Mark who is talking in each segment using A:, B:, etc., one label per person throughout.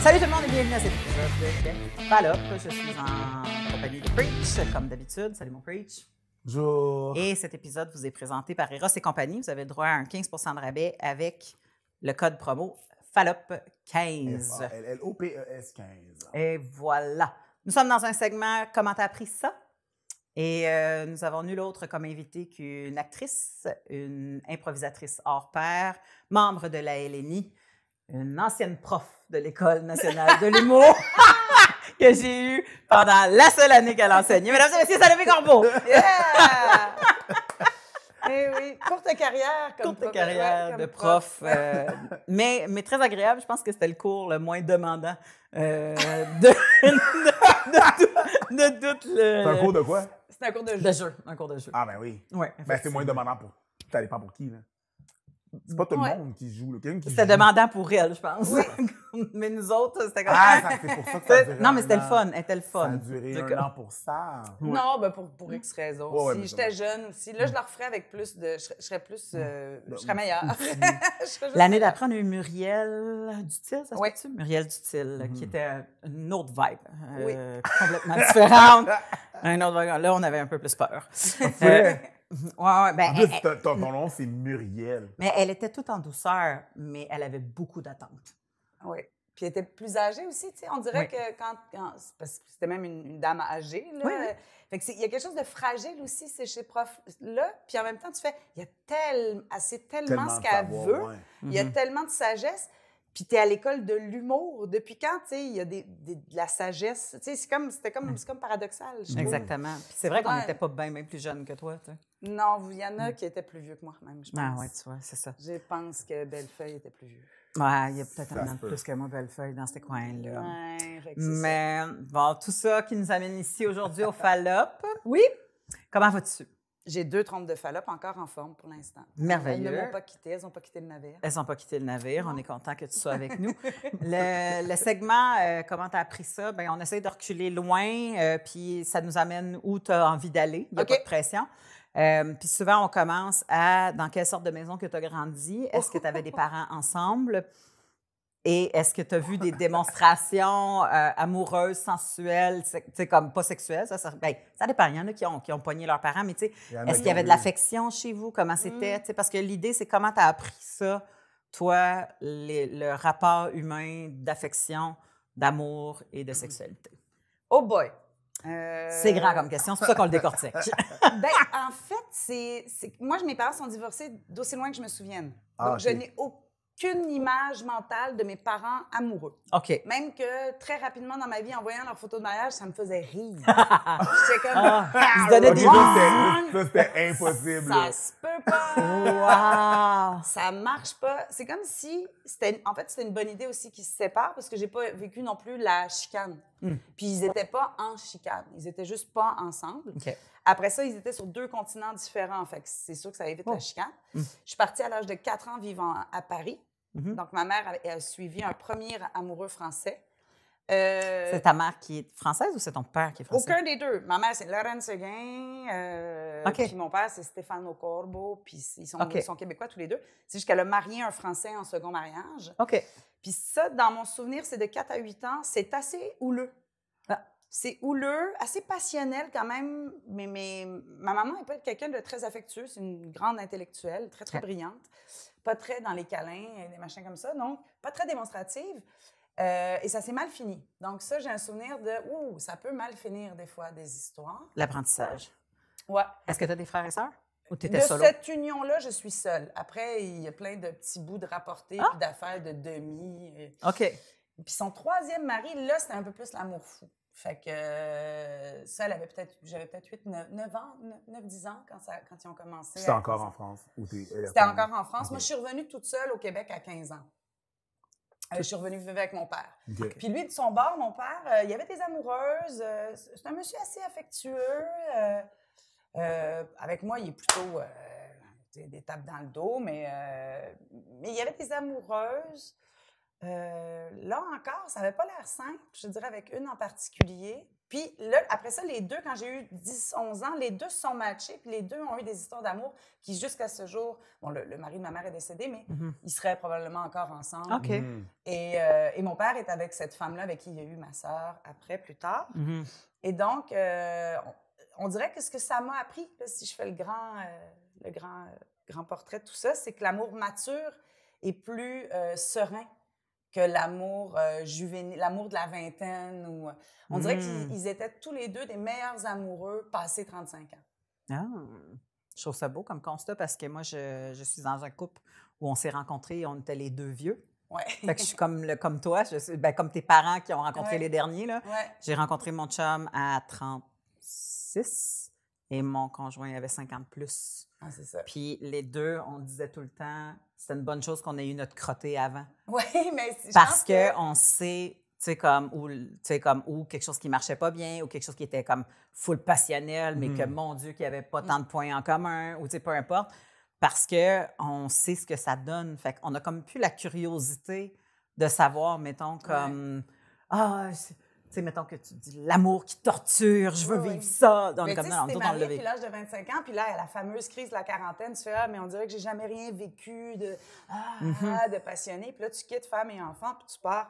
A: Salut tout le monde et bienvenue à cet épisode de Fallop. Je suis en compagnie de Preach, comme d'habitude. Salut mon Preach.
B: Bonjour.
A: Et cet épisode vous est présenté par Eros et compagnie. Vous avez le droit à un 15 % de rabais avec le code promo FALLOP15.
B: FALLOPES 15.
A: Et voilà. Nous sommes dans un segment « Comment t'as appris ça? » Et nous avons nul autre comme invité qu'une actrice, une improvisatrice hors pair, membre de la LNI, une ancienne prof de l'École nationale de l'humour que j'ai eue pendant la seule année qu'elle enseignait. Mesdames et messieurs, Salomé Corbeau!
C: Yeah! Eh oui, courte carrière comme
A: Courte carrière
C: comme
A: de prof, mais très agréable. Je pense que c'était le cours le moins demandant de doute.
B: C'est un cours de quoi?
C: C'est un cours de jeu.
A: De jeu. Un cours de jeu.
B: Ah, ben oui.
A: Oui,
B: Ben, c'est moins demandant pour. Ça dépend pour qui, là. C'est pas tout le monde qui joue, là. Quelqu'un qui
A: C'était
B: joue.
A: demandant pour elle, je pense. Mais nous autres, c'était comme...
B: C'est pour ça que ça a duré
A: Non, mais c'était
B: un
A: le
B: an.
A: fun. Elle était le
B: Ça
A: fun.
B: a duré
A: Donc,
B: un an pour ça.
C: Non, ben pour X raisons.
B: Ouais,
C: Si
B: mais
C: j'étais
B: ça
C: jeune aussi, là, je la referais avec plus de... Je serais plus... je serais meilleure. Je serais juste
A: L'année
C: meilleure.
A: d'après, on a eu Muriel Dutil, ça se
C: Oui.
A: peut-tu? Muriel Dutil, qui était une autre vibe,
C: Oui.
A: complètement différente. Un autre vibe. Là, on avait un peu plus peur. Ouais, ben,
B: En plus, ton nom, c'est Muriel.
A: mais elle était toute en douceur, mais elle avait beaucoup d'attentes.
C: Oui. Puis elle était plus âgée aussi, tu sais. On dirait
A: Oui.
C: que quand c'est parce que c'était même une dame âgée, là.
A: Oui, oui.
C: Fait que il y a quelque chose de fragile aussi, c'est chez prof-là. Puis en même temps, tu fais, il y a c'est tellement ce
B: de
C: qu'elle
B: savoir,
C: veut.
B: ouais.
C: Il y a tellement de sagesse. Puis tu es à l'école de l'humour. Depuis quand, tu sais, il y a de la sagesse? Tu sais, c'est comme paradoxal, je trouve.
A: Exactement. Puis c'est vrai qu'on
C: Ouais.
A: n'était pas bien plus jeunes que toi, tu sais.
C: Non, il y en a qui étaient plus vieux que moi, même, je pense.
A: Ah ouais, tu vois, c'est ça.
C: Je pense que Bellefeuille était plus vieux.
A: Ouais, il y a peut-être
B: Ça
A: un
B: se
A: an de
B: peut.
A: plus que moi, Bellefeuille, dans ces coins-là.
C: Ouais, fait que c'est ça.
A: Mais bon, tout ça qui nous amène ici aujourd'hui au Fallop.
C: Oui,
A: Comment vas-tu?
C: j'ai 2 trompes de Fallop encore en forme pour l'instant.
A: Merveilleux.
C: Elles ne m'ont pas quitté, elles n'ont pas quitté le navire.
A: Elles n'ont pas quitté le navire. On est content que tu sois avec nous. Le segment, comment tu as appris ça? Bien, on essaie de reculer loin, puis ça nous amène où tu as envie d'aller. Il n'y a
C: OK.
A: pas de pression. Puis souvent, on commence à dans quelle sorte de maison que tu as grandi? Est-ce que tu avais des parents ensemble? Et est-ce que tu as vu des démonstrations amoureuses, sensuelles, tu sais, comme pas sexuelles? Ben, ça dépend. Il y en a qui ont pogné leurs parents, mais tu sais,
B: Il y en a
A: est-ce
B: qui
A: qu'il y avait
B: ont
A: de
B: eu.
A: l'affection chez vous? Comment c'était? Tu sais, parce que l'idée, c'est comment tu as appris ça, toi, le rapport humain d'affection, d'amour et de sexualité.
C: Oh boy!
A: C'est grand comme question, c'est pour ça qu'on le décortique.
C: Ben, en fait, moi, mes parents sont divorcés d'aussi loin que je me souvienne.
B: Ah,
C: Donc,
B: OK.
C: je n'ai aucune image mentale de mes parents amoureux.
A: OK.
C: Même que très rapidement dans ma vie, en voyant leurs photos de mariage, ça me faisait rire. J'étais comme...
A: Ils se donnaient
B: Ok,
A: des
B: ça, c'était impossible.
C: Ça
B: là.
C: se peut pas!
A: Wow!
C: Ça marche pas. C'est comme si c'était une bonne idée aussi qu'ils se séparent parce que j'ai pas vécu non plus la chicane. Puis ils étaient pas en chicane, ils étaient juste pas ensemble.
A: OK.
C: Après ça, ils étaient sur 2 continents différents, fait que c'est sûr que ça évite la chicane. Je suis partie à l'âge de 4 ans vivant à Paris. Donc ma mère a suivi un premier amoureux français.
A: C'est ta mère qui est française ou c'est ton père qui est français?
C: Aucun des deux. Ma mère, c'est Laurent Seguin.
A: OK.
C: Puis mon père, c'est Stefano Corbo. Puis ils
A: OK.
C: sont québécois tous les deux. C'est juste qu'elle a marié un Français en second mariage.
A: OK.
C: Puis ça, dans mon souvenir, c'est de 4 à 8 ans. C'est assez houleux.
A: Ah.
C: C'est houleux, assez passionnel quand même. Mais ma maman n'est pas quelqu'un de très affectueux. C'est une grande intellectuelle, très, très
A: OK.
C: brillante. Pas très dans les câlins et des machins comme ça. Donc, pas très démonstrative. Et ça s'est mal fini. Donc ça, j'ai un souvenir de « Ouh, ça peut mal finir des fois, des histoires. »
A: L'apprentissage.
C: Ouais.
A: Est-ce que tu as des frères et sœurs? Ou tu
C: De
A: étais solo?
C: cette union-là, je suis seule. Après, il y a plein de petits bouts de rapportés puis d'affaires de demi.
A: OK.
C: Puis son 3e mari, là, c'était un peu plus l'amour fou. Fait que ça, j'avais peut-être 9 ans, 9-10 ans quand ils ont commencé.
B: C'était encore en France?
C: C'était encore en France. Moi, je suis revenue toute seule au Québec à 15 ans. Je suis revenue vivre avec mon père.
B: OK.
C: Puis lui, de son bord, mon père, il y avait des amoureuses. C'est un monsieur assez affectueux. Avec moi, il est plutôt des tapes dans le dos, mais il y avait des amoureuses. Là encore, ça n'avait pas l'air simple, je dirais, avec une en particulier. Puis là, après ça, les deux, quand j'ai eu 10, 11 ans, les deux se sont matchés, puis les deux ont eu des histoires d'amour qui, jusqu'à ce jour, bon, le mari de ma mère est décédé, mais ils seraient probablement encore ensemble.
A: OK.
C: Et mon père est avec cette femme-là avec qui il y a eu ma sœur après, plus tard. Et donc, on dirait que ce que ça m'a appris, là, si je fais le grand portrait de tout ça, c'est que l'amour mature est plus serein que l'amour juvénile, l'amour de la vingtaine. On dirait qu'ils étaient tous les deux des meilleurs amoureux passés 35 ans.
A: Ah, je trouve ça beau comme constat parce que moi, je suis dans un couple où on s'est rencontrés et on était les deux vieux.
C: Ouais.
A: Fait que je suis comme toi, comme tes parents qui ont rencontré les derniers. Là.
C: Ouais.
A: J'ai rencontré mon chum à 36 et mon conjoint avait 50 plus.
C: Ah, c'est ça.
A: Puis les deux, on disait tout le temps, c'était une bonne chose qu'on ait eu notre crotté avant.
C: Oui, mais
A: parce qu'on sait, ou quelque chose qui marchait pas bien, ou quelque chose qui était comme full passionnel, mais que, mon Dieu, qu'il n'y avait pas tant de points en commun, ou peu importe. Parce qu'on sait ce que ça donne. Fait qu'on a comme plus la curiosité de savoir, mettons, comme... mettons que tu dis l'amour qui torture, je veux vivre ça. Donc,
C: mais
A: comme
C: non,
A: t'es
C: marié depuis l'âge de 25 ans, puis là, la fameuse crise de la quarantaine, tu fais « Ah, mais on dirait que j'ai jamais rien vécu de passionné. » Puis là, tu quittes femme et enfant, puis tu pars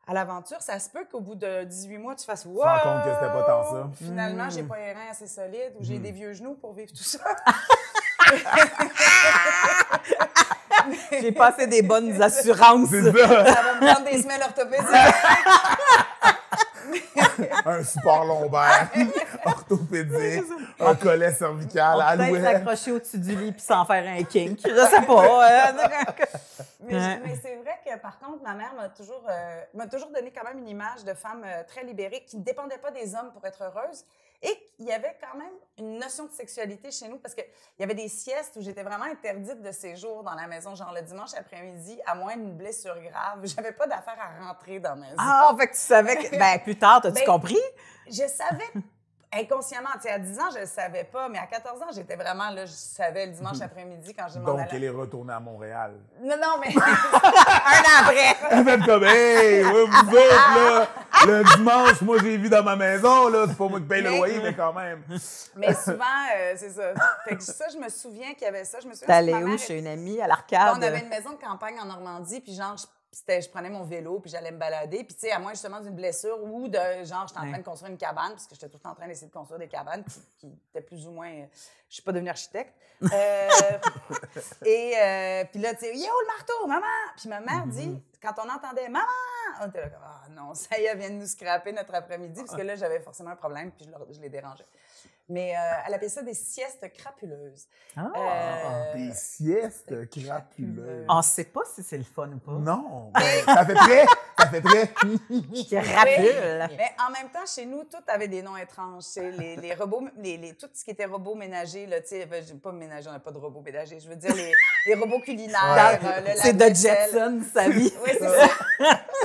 C: à l'aventure. Ça se peut qu'au bout de 18 mois, tu fasses « Wow! »
B: Tu te rends compte que c'était pas tant ça.
C: Finalement, j'ai pas les reins assez solides ou j'ai des vieux genoux pour vivre tout ça.
A: J'ai passé des bonnes assurances.
B: C'est ça.
C: Ça va me prendre des semaines orthopédiques.
B: Un support lombaire, orthopédique, un collet cervical,
A: on peut
B: alouette.
A: s'accrocher au-dessus du lit puis s'en faire un kink. Je sais pas.
C: Mais c'est vrai que, par contre, ma mère m'a toujours donné quand même une image de femme très libérée qui ne dépendait pas des hommes pour être heureuse. Et il y avait quand même une notion de sexualité chez nous parce qu'il y avait des siestes où j'étais vraiment interdite de séjour dans la maison, genre le dimanche après-midi, à moins d'une blessure grave. J'avais pas d'affaire à rentrer dans la maison.
A: Ah, fait que tu savais que... plus tard, t'as-tu compris?
C: Je savais inconsciemment. Tu sais, à 10 ans, je le savais pas, mais à 14 ans, j'étais vraiment là, je savais le dimanche après-midi quand je m'en allais.
B: Donc, elle est retournée à Montréal.
C: Non, mais un an après.
B: Elle fait comme, hey, ouais, vous autres, là, le dimanche, moi, j'ai vu dans ma maison, là, c'est pas moi qui paye le loyer, mais quand même.
C: Mais souvent, c'est ça. Fait que ça, je me souviens qu'il y avait ça. Je me souviens
A: T'allais où? Chez une amie, à l'arcade?
C: On avait une maison de campagne en Normandie, puis genre, je prenais mon vélo, puis j'allais me balader. Puis, tu sais, à moins justement d'une blessure ou de genre, j'étais en train de construire une cabane, parce que j'étais tout le temps en train d'essayer de construire des cabanes qui étaient plus ou moins. Je suis pas devenue architecte. Puis là, tu sais, yo, le marteau, maman! Puis ma mère dit, quand on entendait maman, on était là comme, ah non, ça y est, elle vient de nous scraper notre après-midi, parce que là, j'avais forcément un problème, puis je les dérangeais. Mais elle appelait ça des siestes crapuleuses.
B: Des siestes crapuleuses.
A: On ne sait pas si c'est le fun ou pas.
B: Non, mais ça fait très...
A: Crapule.
C: Mais en même temps, chez nous, tout avait des noms étranges. Les robots, tout ce qui était robots ménagers, là, tu sais, pas ménager, on n'a pas de robots ménagers. Je veux dire, les robots culinaires,
A: c'est de Jetson, sa vie.
C: Oui, c'est ça.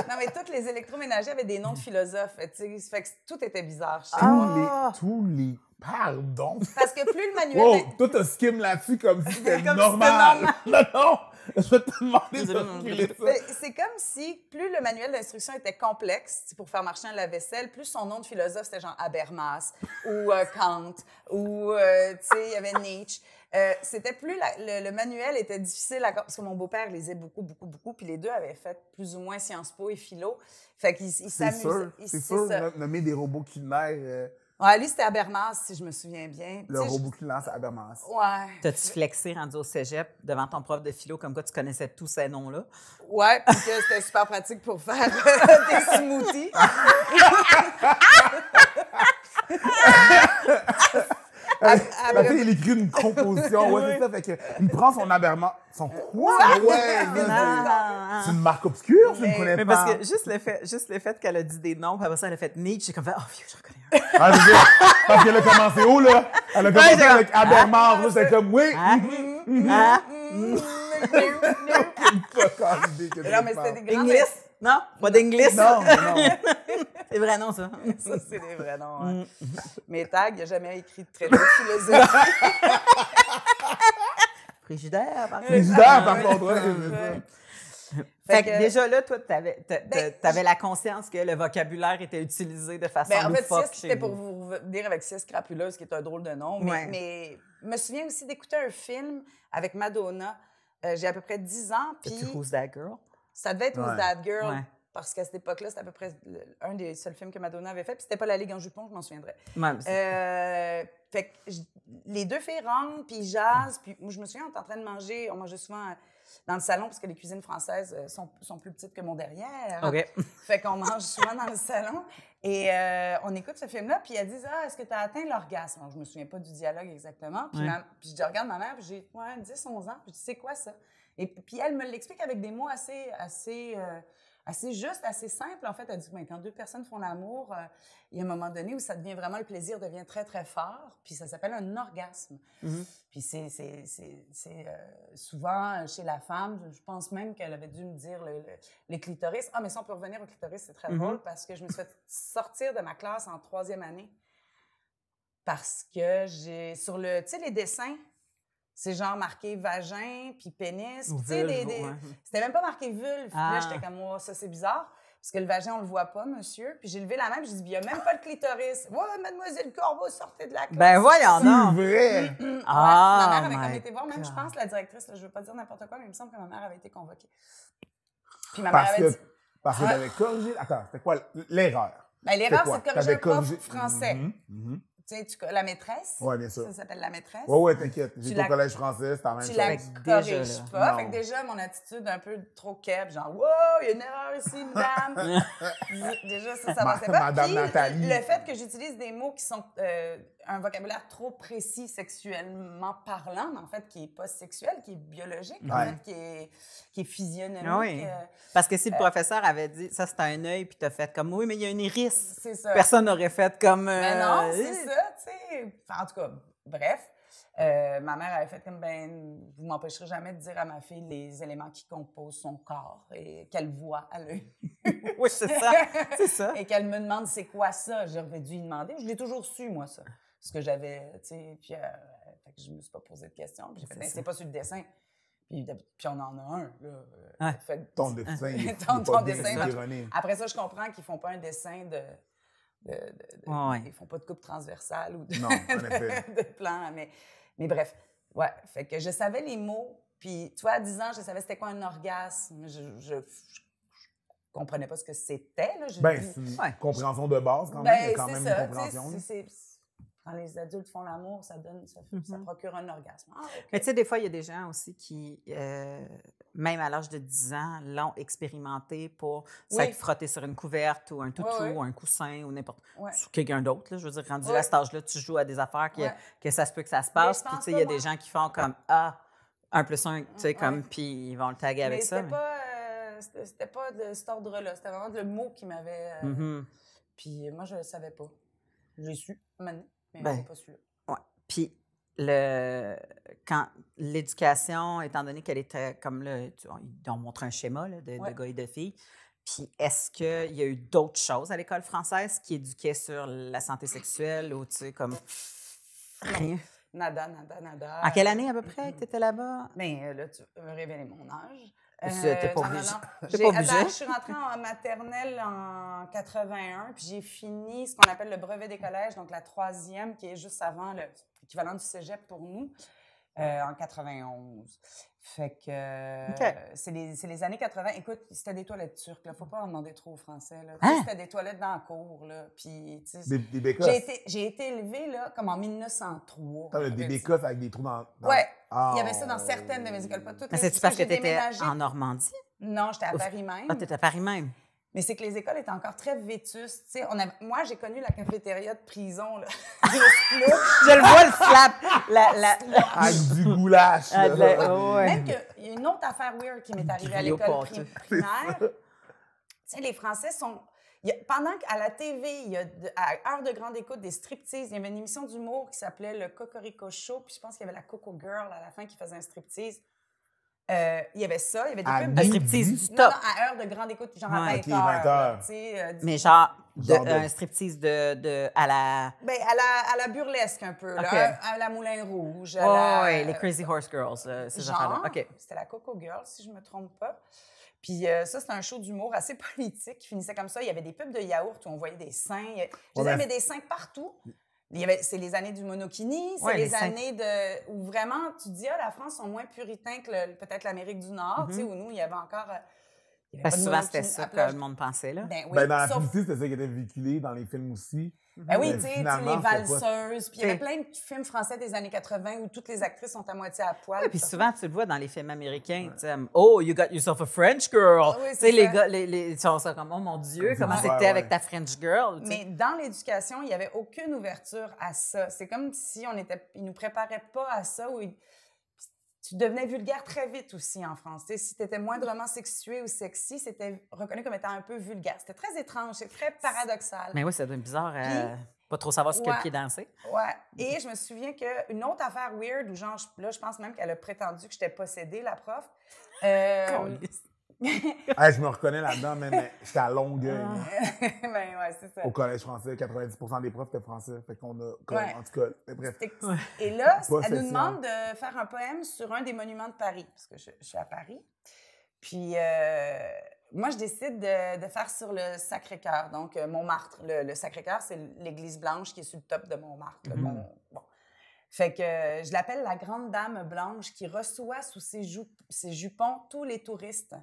C: Non, mais tous les électroménagers avaient des noms de philosophes. Tu sais, fait que tout était bizarre chez nous.
B: Tous les... Pardon?
C: Parce que plus le manuel...
B: Wow, toi, t'as skim là-dessus comme si c'était normal. Non, je vais te demander de ça.
C: C'est comme si plus le manuel d'instruction était complexe pour faire marcher un lave-vaisselle, plus son nom de philosophe, c'était genre Habermas ou Kant ou, tu sais, il y avait Nietzsche. C'était plus... le manuel était difficile à... Parce que mon beau-père lisait beaucoup, puis les deux avaient fait plus ou moins Sciences Po et philo. Fait qu'ils s'amusaient.
B: C'est sûr, nommer des robots culinaires...
C: Ouais, lui, c'était Habermas, si je me souviens bien.
B: Le robot culinaire, c'est Habermas.
C: Ouais.
A: T'as-tu flexé rendu au cégep devant ton prof de philo comme quoi tu connaissais tous ces noms-là?
C: Ouais, puis que c'était super pratique pour faire des smoothies.
B: La fille, elle écrit une composition. Ouais, c'est ça. Fait que, il prend son Habermas. Son quoi? C'est une marque obscure, je ne connais pas.
A: Mais parce que juste le fait qu'elle a dit des noms, puis après ça, elle a fait Nietzsche, j'ai comme fait, oh, vieux, je reconnais un.
B: Ah, je veux dire, parce qu'elle a commencé haut, là. Elle a commencé avec Habermas. Là, c'était comme, oui.
C: Non, mais c'était des grands...
A: English? Non? Pas d'English?
B: Non.
A: C'est vrai nom, ça.
C: Ça, c'est des vrais noms. Ouais. Mais Tag, il n'a jamais écrit de traité de philosophie.
A: Frigidaire, par contre.
B: Frigidaire, par contre, ouais.
A: Fait que déjà là, toi, tu avais la conscience que le vocabulaire était utilisé de façon
C: en fait,
A: loufoque
C: Cis, c'était pour vous dire avec Cis Crapuleuse, qui est un drôle de nom. Mais je me souviens aussi d'écouter un film avec Madonna. J'ai à peu près 10 ans. Puis
A: Who's That Girl?
C: Ça devait être Who's That Girl. Parce qu'à cette époque-là, c'était à peu près un des seuls films que Madonna avait fait. Puis c'était pas La Ligue en jupon, je m'en souviendrai. Fait que les deux filles rentrent, puis ils jasent. Puis moi, je me souviens, on était en train de manger. On mangeait souvent dans le salon, parce que les cuisines françaises sont plus petites que mon derrière.
A: OK.
C: Fait qu'on mange souvent dans le salon. Et on écoute ce film-là, puis elle dit « Ah, est-ce que tu as atteint l'orgasme? » Je me souviens pas du dialogue exactement. Puis, puis je regarde ma mère, puis j'ai 10, 11 ans. Puis je dis « C'est quoi ça? » Et puis elle me l'explique avec des mots assez juste, assez simple. En fait, elle dit quand deux personnes font l'amour, il y a un moment donné où ça devient vraiment, le plaisir devient très, très fort, puis ça s'appelle un orgasme. Puis c'est souvent chez la femme, je pense même qu'elle avait dû me dire les clitoris. Ah, mais si on peut revenir au clitoris, c'est très drôle, parce que je me suis fait sortir de ma classe en 3e année parce que j'ai, sur le, tu sais, les dessins, c'est genre marqué vagin, puis pénis.
A: Ou
C: Tu sais,
A: vulve,
C: c'était même pas marqué vulve. Puis là, j'étais comme, oh, ça, c'est bizarre. Parce que le vagin, on le voit pas, monsieur. Puis j'ai levé la main, puis j'ai dit, il y a même pas le clitoris. Ouais, mademoiselle Corbeau, sortez de la classe.
A: Ben voyons donc.
B: C'est vrai.
C: Ma mère avait comme été voir, même, je pense, la directrice, là, je veux pas dire n'importe quoi, mais il me semble que ma mère avait été convoquée. Puis ma mère avait dit...
B: Parce que t'avais corrigé... Attends, c'était quoi l'erreur?
C: Ben, l'erreur, c'est de corriger un prof français. Tu sais, la maîtresse.
B: Oui, bien sûr.
C: Ça s'appelle la maîtresse.
B: Oui, t'inquiète. J'étais au collège français, c'était la même chose.
C: Tu la corriges pas. Fait que déjà, mon attitude un peu trop keb, genre, wow, il y a une erreur ici, madame. Déjà, ça passait pas.
B: Madame
C: Puis,
B: Nathalie.
C: le fait que j'utilise des mots qui sont un vocabulaire trop précis sexuellement parlant, mais en fait, qui n'est pas sexuel, qui est biologique, en fait, qui est physionomique.
A: Oui. Parce que si le professeur avait dit, ça, c'est un œil, puis t'as fait comme, oui, mais il y a une iris.
C: C'est ça.
A: Personne n'aurait fait comme...
C: Mais non, c'est ça, tu sais. Enfin, en tout cas, bref. Ma mère avait fait comme, vous m'empêcherez jamais de dire à ma fille les éléments qui composent son corps et qu'elle voit à l'œil.
A: Oui, c'est ça. C'est ça.
C: Et qu'elle me demande c'est quoi ça. J'aurais dû lui demander. Je l'ai toujours su, moi, ça. Ce que j'avais, tu sais. Puis fait que je me suis pas posé de questions. Puis j'ai fait, c'est pas sur le dessin. Puis on en a un, là. Fait,
B: ton dessin.
C: ton dessin. Après ça, je comprends qu'ils font pas un dessin ils font pas de coupe transversale ou de plan. Mais bref, fait que je savais les mots. Puis, tu vois, à 10 ans, je savais c'était quoi un orgasme. Je comprenais pas ce que c'était.
B: C'est une compréhension de base, quand même. Il y a quand même une compréhension.
C: Quand les adultes font l'amour, ça procure un orgasme. Ah, okay.
A: Mais tu sais, des fois, il y a des gens aussi qui, même à l'âge de 10 ans, l'ont expérimenté pour s'être frotté sur une couverte ou un toutou ou un coussin ou n'importe sur quelqu'un d'autre. Là, je veux dire, rendu à cet âge-là, tu joues à des affaires que ça se peut que ça se passe. Puis tu sais, il y a des gens qui font comme 1 plus 1, tu sais, comme, puis ils vont le taguer avec ça.
C: C'était pas de cet ordre-là. C'était vraiment le mot qui m'avait... Puis moi, je le savais pas. J'ai su, maintenant. Mais pas celui-là.
A: Oui. Puis, quand l'éducation, étant donné qu'elle était comme là, ils ont montré un schéma là, de gars et de filles, puis est-ce qu'il y a eu d'autres choses à l'école française qui éduquaient sur la santé sexuelle ou, tu sais, comme rien?
C: Nada.
A: En quelle année à peu près que tu étais là-bas?
C: Bien, là, tu veux révéler mon âge.
A: T'es pas obligé.
C: Je suis rentrée en maternelle en 81, puis j'ai fini ce qu'on appelle le brevet des collèges, donc la 3e, qui est juste avant l'équivalent du cégep pour nous, en 91. Fait que c'est les années 80. Écoute, c'était des toilettes turques, là. Faut pas en demander trop aux Français, là. C'était des toilettes dans la cour, là. Puis,
B: des bécosses.
C: J'ai été élevée, là, comme en 1903.
B: Des bécosses avec des trous dans...
C: Ouais. Il y avait ça dans certaines de mes écoles, pas toutes.
A: C'est-tu parce que tu étais en Normandie?
C: Non, j'étais à Paris même.
A: Ah, tu étais à Paris même?
C: Mais c'est que les écoles étaient encore très vétustes. Moi, j'ai connu la cafétéria de prison. Là.
A: Je le vois, le flap.
B: Avec du goulash.
C: Même qu'il y a une autre affaire weird qui m'est arrivée à l'école primaire. Tu sais, les Français sont... pendant qu'à la TV, il y a à Heure de grande écoute des striptease, il y avait une émission d'humour qui s'appelait le Cocorico Show, puis je pense qu'il y avait la Coco Girl à la fin qui faisait un striptease. Il y avait ça, il y avait des films...
A: Un striptease du top.
C: Non, à Heure de grande écoute, genre à 20
B: heures.
A: Mais genre un striptease à la...
C: Ben, à la burlesque un peu, là, à la Moulin Rouge.
A: Oui, les Crazy Horse Girls, ces affaires-là.
C: C'était la Coco Girl, si je me trompe pas. Puis ça, c'était un show d'humour assez politique qui finissait comme ça. Il y avait des pubs de yaourt où on voyait des seins. Il y avait des seins partout. C'est les années du monokini, c'est les années où vraiment, tu te dis, la France sont moins puritains que peut-être l'Amérique du Nord, tu sais, où nous, il y avait encore...
A: Parce que souvent, c'était ça que le monde pensait, là.
C: Ben oui,
B: dans la publicité, c'était ça qui était véhiculé dans les films aussi.
C: Ben oui, tu sais, les valseuses. Puis il y avait plein de films français des années 80 où toutes les actrices sont à moitié à poil.
A: Oui, puis souvent, tu le vois dans les films américains. Tu sais, oh, you got yourself a French girl.
C: Oui,
A: tu sais, les gars, ils sont comme, oh mon Dieu, comment c'était avec ta French girl.
C: Mais dans l'éducation, il n'y avait aucune ouverture à ça. C'est comme si ils ne nous préparaient pas à ça. Tu devenais vulgaire très vite aussi en France. Tu sais, si tu étais moindrement sexué ou sexy, c'était reconnu comme étant un peu vulgaire. C'était très étrange, c'est très paradoxal.
A: Mais oui, ça doit être bizarre. Pas trop savoir ce que le pied danser.
C: Ouais. Et je me souviens qu'une autre affaire weird, où genre, là, je pense même qu'elle a prétendu que j'étais possédée, la prof.
B: Je me reconnais là-dedans, mais j'étais à Longueuil.
C: Ben ouais, c'est ça.
B: Au collège français, 90% des profs étaient français. Fait qu'on a, en tout cas, bref.
C: Et là, elle nous demande de faire un poème sur un des monuments de Paris, parce que je suis à Paris. Puis, moi, je décide de faire sur le Sacré-Cœur, donc Montmartre. Le Sacré-Cœur, c'est l'église blanche qui est sur le top de Montmartre. Bon. Fait que je l'appelle la grande dame blanche qui reçoit sous ses jupons tous les touristes.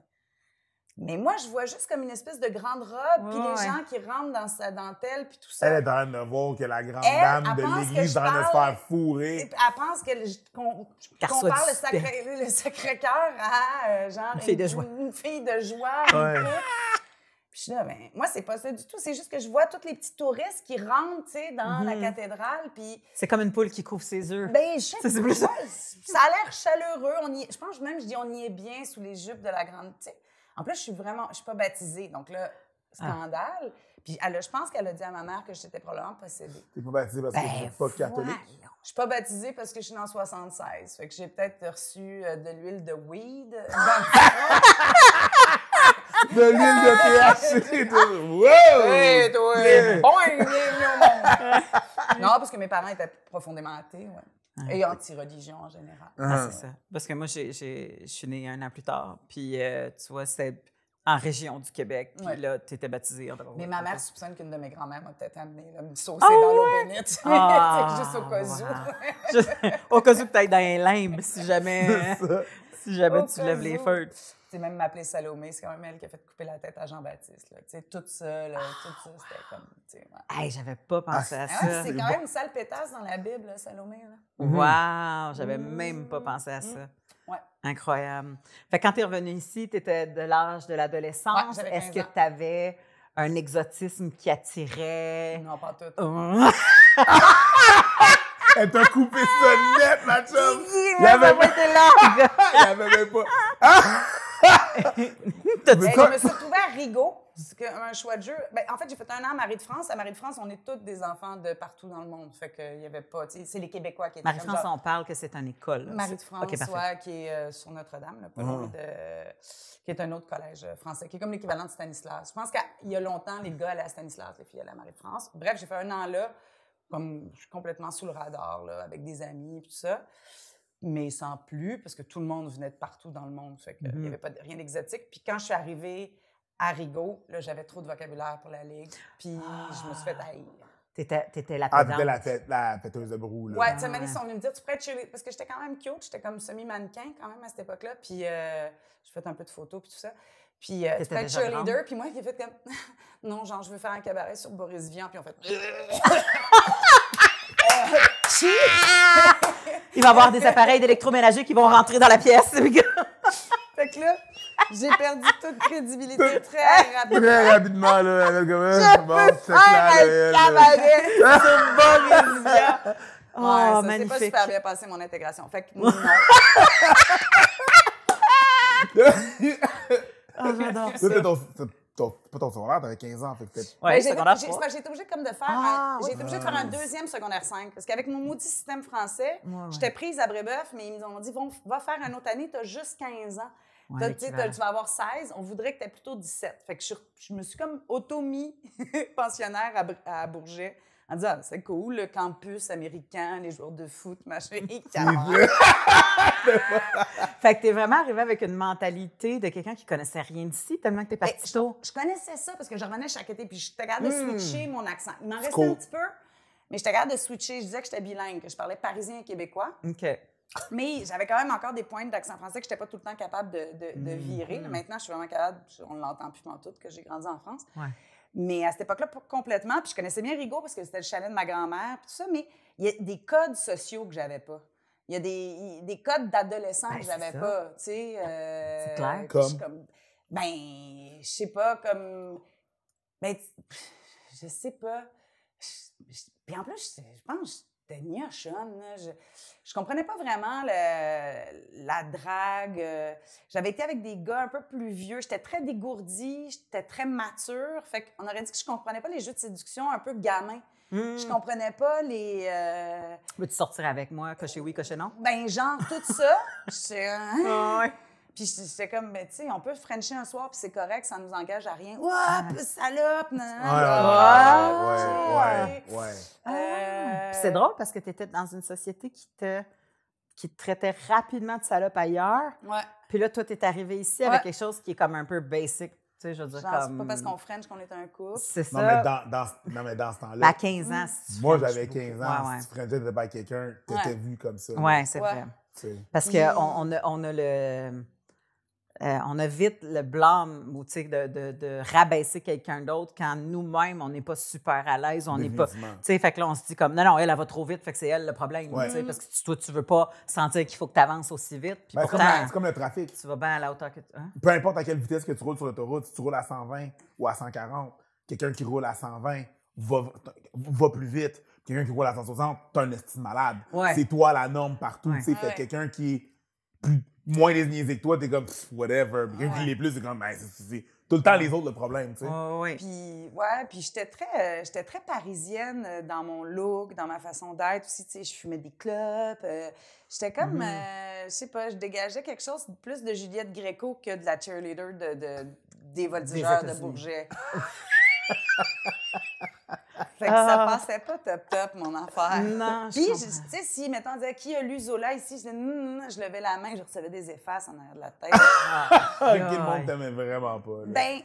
C: Mais moi, je vois juste comme une espèce de grande robe, puis les gens qui rentrent dans sa dentelle, puis tout ça.
B: Elle est en train de voir que la grande dame de l'église est en train de se faire fourrer.
C: Elle pense qu'on parle le Sacré-Cœur à genre une fille de joie. Puis je suis là, moi, c'est pas ça du tout. C'est juste que je vois tous les petits touristes qui rentrent, tu sais, dans la cathédrale, puis...
A: C'est comme une poule qui couvre ses œufs.
C: Ben, je sais pas. Ça a l'air chaleureux. Je pense même, je dis, on y est bien sous les jupes de la grande... Tu sais. En plus, je suis pas baptisée. Donc là, scandale. Puis je pense qu'elle a dit à ma mère que j'étais probablement possédée.
B: T'es pas baptisée parce que je suis pas catholique?
C: Je suis pas baptisée parce que je suis dans 76. Fait que j'ai peut-être reçu de l'huile de weed.
B: De l'huile de THC.
C: Hey, toi! Bienvenue au monde! Non, parce que mes parents étaient profondément athées, et anti-religion en général.
A: C'est ça. Parce que moi, je suis née 1 an plus tard. Puis, tu vois, c'était en région du Québec. Puis là, tu étais baptisée.
C: Mais ma mère soupçonne qu'une de mes grand-mères m'a peut-être amenée me saucer dans l'eau bénite. Juste au cas où.
A: Au cas où que tu ailles dans un limbe, si jamais tu lèves les feux.
C: Tu sais, même m'appeler Salomé, c'est quand même elle qui a fait couper la tête à Jean-Baptiste. Tu sais, tout ça, c'était comme...
A: Hey, j'avais pas pensé à ça.
C: C'est quand même une sale pétasse dans la Bible, là, Salomé. Là.
A: Wow! J'avais même pas pensé à ça.
C: Ouais.
A: Incroyable. Fait que quand tu es revenue ici, tu étais de l'âge de l'adolescence.
C: Ouais,
A: est-ce que tu avais un exotisme qui attirait?
C: Non, pas tout.
B: Elle t'a coupé ça net, ma chum!
A: Il y avait pas été là!
B: Il y avait même pas...
C: Je me suis retrouvée à Rigaud. C'est un choix de jeu. Ben, en fait, j'ai fait 1 an à Marie-de-France. À Marie-de-France, on est tous des enfants de partout dans le monde. Fait qu'il y avait pas... C'est les Québécois qui étaient
A: Marie-France, on parle que c'est une école.
C: Marie-de-France, qui est sur Notre-Dame, là, pas loin qui est un autre collège français, qui est comme l'équivalent de Stanislas. Je pense qu'il y a longtemps, les gars allaient à Stanislas, les filles allaient à Marie-de-France. Bref, j'ai fait 1 an là, comme je suis complètement sous le radar, là, avec des amis et tout ça. Mais sans plus, parce que tout le monde venait de partout dans le monde. Fait qu'il n'y avait pas rien d'exotique. Puis quand je suis arrivée à Rigaud, là, j'avais trop de vocabulaire pour la ligue. Puis je me suis fait haïr.
A: T'étais la
B: pédante. T'étais la fêteuse de brou, là.
C: Ouais, tu sais, ils sont venus me dire, tu pourrais être cheerleader. Parce que j'étais quand même cute, j'étais comme semi-mannequin quand même à cette époque-là. Puis je fais un peu de photos, puis tout ça. Puis tu pourrais être cheerleader. Puis moi, qui ai fait comme, non, genre, je veux faire un cabaret sur Boris Vian. Puis on fait,
A: il va y avoir des appareils d'électroménager qui vont rentrer dans la pièce.
C: Fait que là, j'ai perdu toute crédibilité très rapidement.
B: Très rapidement, là.
C: Je peux faire un cabaret sur Boris Vian. Ça s'est pas super bien passé, mon intégration. Fait que non.
A: J'adore ça.
B: Pas ton secondaire, t'avais 15 ans, fait que peut-être...
A: Ouais,
C: j'ai été obligée comme de faire... j'ai été obligée de faire un 2e secondaire 5. Parce qu'avec mon maudit système français, j'étais prise à Brébeuf, mais ils m'ont dit, va faire une autre année, t'as juste 15 ans. Tu vas avoir 16, on voudrait que t'aies plutôt 17. Fait que je me suis comme auto-mis pensionnaire à Bourget en disant, c'est cool, le campus américain, les joueurs de foot, machin.
A: Fait que t'es vraiment arrivé avec une mentalité de quelqu'un qui connaissait rien d'ici, tellement que t'es parti tôt.
C: Je connaissais ça parce que je revenais chaque été, puis j'étais capable de switcher mon accent. Il m'en restait un petit peu, mais j'étais capable de switcher. Je disais que j'étais bilingue, que je parlais parisien et québécois.
A: OK.
C: Mais j'avais quand même encore des pointes d'accent français que je n'étais pas tout le temps capable de virer. Maintenant, je suis vraiment capable, on ne l'entend plus en tout, que j'ai grandi en France.
A: Ouais.
C: Mais à cette époque-là, pas complètement. Puis je connaissais bien Rigaud parce que c'était le chalet de ma grand-mère, puis tout ça. Mais il y a des codes sociaux que j'avais pas. Il y a des codes d'adolescents que j'avais pas. Tu sais,
A: c'est clair.
C: Je sais pas, comme. Ben, je sais pas. Puis en plus, je pense que j'étais gnochonne. Je comprenais pas vraiment la drague. J'avais été avec des gars un peu plus vieux. J'étais très dégourdie, j'étais très mature. Fait qu'on aurait dit que je comprenais pas les jeux de séduction un peu gamins. Je comprenais pas les...
A: Veux-tu sortir avec moi? Cocher oui, cocher non?
C: Ben, genre, tout ça.
A: Ouais.
C: Puis j'étais comme, ben, tu sais, on peut frencher un soir, puis c'est correct, ça nous engage à rien. Ouah, salope!
B: Ouais.
A: Puis c'est drôle parce que tu étais dans une société qui te traitait rapidement de salope ailleurs.
C: Ouais.
A: Puis là, toi, tu es arrivé ici avec quelque chose qui est comme un peu basic. Tu sais, je veux dire,
C: genre,
A: comme...
C: c'est pas parce qu'on french qu'on est un couple.
A: C'est ça.
B: Non, mais dans ce temps-là...
A: À 15 ans, si tu
B: Moi,
A: frenches
B: j'avais 15 ans.
A: ouais.
B: Si tu frenchais avec quelqu'un, t'étais vu comme ça.
A: Oui, c'est vrai.
B: T'sais.
A: Parce qu'on on a le... on a vite le blâme ou de rabaisser quelqu'un d'autre quand nous-mêmes, on n'est pas super à l'aise, on n'est pas... Fait que là, on se dit comme, non, elle va trop vite, fait que c'est elle le problème. Parce que toi, tu veux pas sentir qu'il faut que tu avances aussi vite. Puis pourtant,
B: c'est comme le trafic.
A: Tu vas bien à la hauteur que tu... Hein?
B: Peu importe à quelle vitesse que tu roules sur l'autoroute, si tu roules à 120 ou à 140, quelqu'un qui roule à 120 va plus vite. Quelqu'un qui roule à 160, t'as un estime malade.
A: Ouais.
B: C'est toi la norme partout. Fait quelqu'un qui est moins déniaisé que toi, t'es comme whatever. Quelqu'un qui l'est plus, c'est comme c'est tout le temps les autres le problème, tu sais.
C: Puis j'étais très parisienne dans mon look, dans ma façon d'être aussi, tu sais, je fumais des clopes. J'étais comme, je sais pas, je dégageais quelque chose plus de Juliette Gréco que de la cheerleader des voltigeurs de Bourget. Fait que ça passait pas top, mon affaire.
A: Non,
C: puis, tu sais, si, mettons, on disait qui a lu Zola ici, je levais la main, je recevais des effaces en arrière de la tête.
B: Le monde t'aimait vraiment pas. Là.
C: Ben,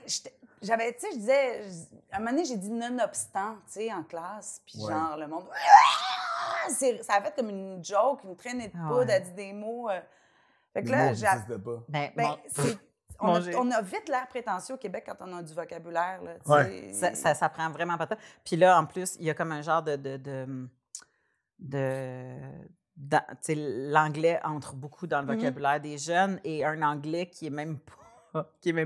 C: j'avais, tu sais, je disais, à un moment donné, j'ai dit nonobstant, tu sais, en classe, puis genre, le monde. Ça a fait comme une joke, une traînée de poudre, a dit des mots. Fait que là, on a vite l'air prétentieux au Québec quand on a du vocabulaire. Là,
A: ça prend vraiment pas de temps. Puis là, en plus, il y a comme un genre l'anglais entre beaucoup dans le vocabulaire des jeunes et un anglais qui est même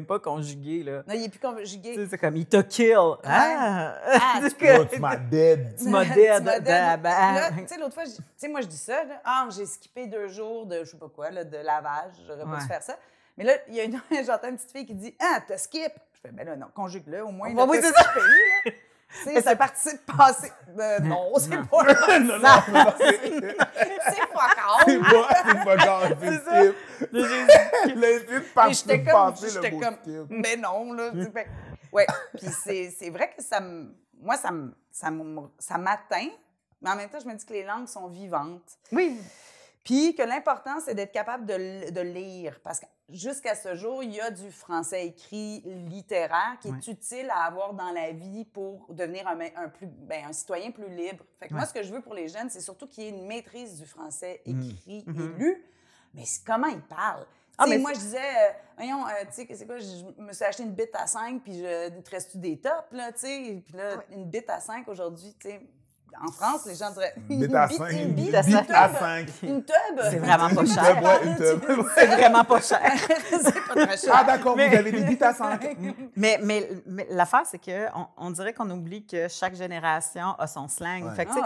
A: pas conjugué. Là.
C: Non, il n'est plus conjugué.
A: C'est comme « il t'a kill ».
B: Tu m'as dead.
A: Tu m'as dead.
C: Là, tu sais, l'autre fois, moi, je dis ça. Là, j'ai skippé 2 jours de, je sais pas quoi, là, de lavage. J'aurais pas dû faire ça. Mais là, j'entends une petite fille qui dit « Ah, t'as skip! » Je fais « Ben là, non, conjugue-le, au moins, là, t'as skippé, là. » Tu sais, ça participe passé. Non, c'est pas
B: non,
C: c'est pas grave.
B: C'est pas grave, c'est skip. L'intime participe passé,
C: j'étais
B: le
C: comme,
B: skip.
C: Mais non, là. Ouais, puis c'est vrai que ça m'atteint, mais en même temps, je me dis que les langues sont vivantes.
A: Oui.
C: Puis que l'important, c'est d'être capable de lire. Parce que jusqu'à ce jour, il y a du français écrit littéraire qui est utile à avoir dans la vie pour devenir un citoyen plus libre. Fait que moi, ce que je veux pour les jeunes, c'est surtout qu'il y ait une maîtrise du français écrit et lu. Mais comment ils parlent? Moi, je disais, voyons, tu sais, c'est quoi, je me suis acheté une bite à 5, puis il te reste-tu des tops, là, tu sais? Puis là, une bite à 5 aujourd'hui, tu sais. En France, les gens diraient
B: une bite à 5.
C: Une bite
B: à 5.
C: Une tube.
A: C'est vraiment pas cher.
B: Une tube.
A: C'est vraiment pas cher.
C: C'est pas très cher.
B: Ah, d'accord, vous avez des bites à 5.
A: Mais l'affaire, c'est qu'on dirait qu'on oublie que chaque génération a son slang. Fait que, tu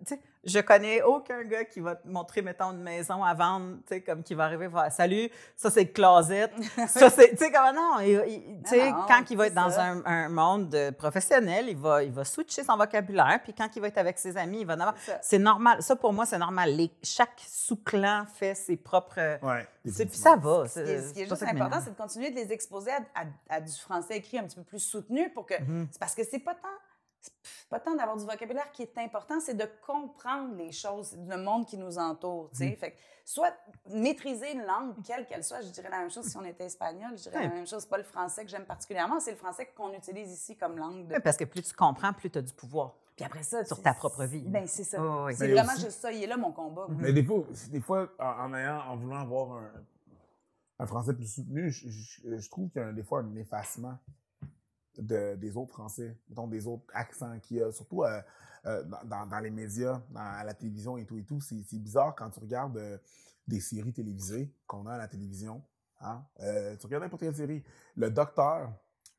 A: sais, je connais aucun gars qui va te montrer, mettons, une maison à vendre, tu sais, comme qui va arriver et va dire « Salut, ça, c'est le closet. » Ça, c'est, tu sais, comme non, tu sais, quand il va être dans un monde professionnel, il va switcher son vocabulaire, puis quand il va être avec ses amis, il va en avoir. C'est normal. Ça, pour moi, c'est normal. Chaque sous-clan fait ses propres... Puis ça va.
C: Ce qui est juste important, c'est de continuer de les exposer à du français écrit un petit peu plus soutenu pour que... C'est parce que c'est pas tant... pas tant d'avoir du vocabulaire qui est important, c'est de comprendre les choses, le monde qui nous entoure, tu sais. Fait que soit maîtriser une langue, quelle qu'elle soit, je dirais la même chose si on était espagnol, je dirais la même chose, c'est pas le français que j'aime particulièrement, c'est le français qu'on utilise ici comme langue.
A: Oui, parce que plus tu comprends, plus tu as du pouvoir.
C: Puis après ça,
A: sur ta propre vie.
C: Ben c'est ça.
A: Oui.
C: C'est vraiment juste ça, il est là mon combat.
B: Mais des fois en voulant avoir un français plus soutenu, je trouve qu'il y a des fois un effacement des autres Français, mettons des autres accents qu'il y a, surtout dans les médias, à la télévision et tout. C'est bizarre quand tu regardes des séries télévisées qu'on a à la télévision. Hein? Tu regardes n'importe quelle série. Le docteur,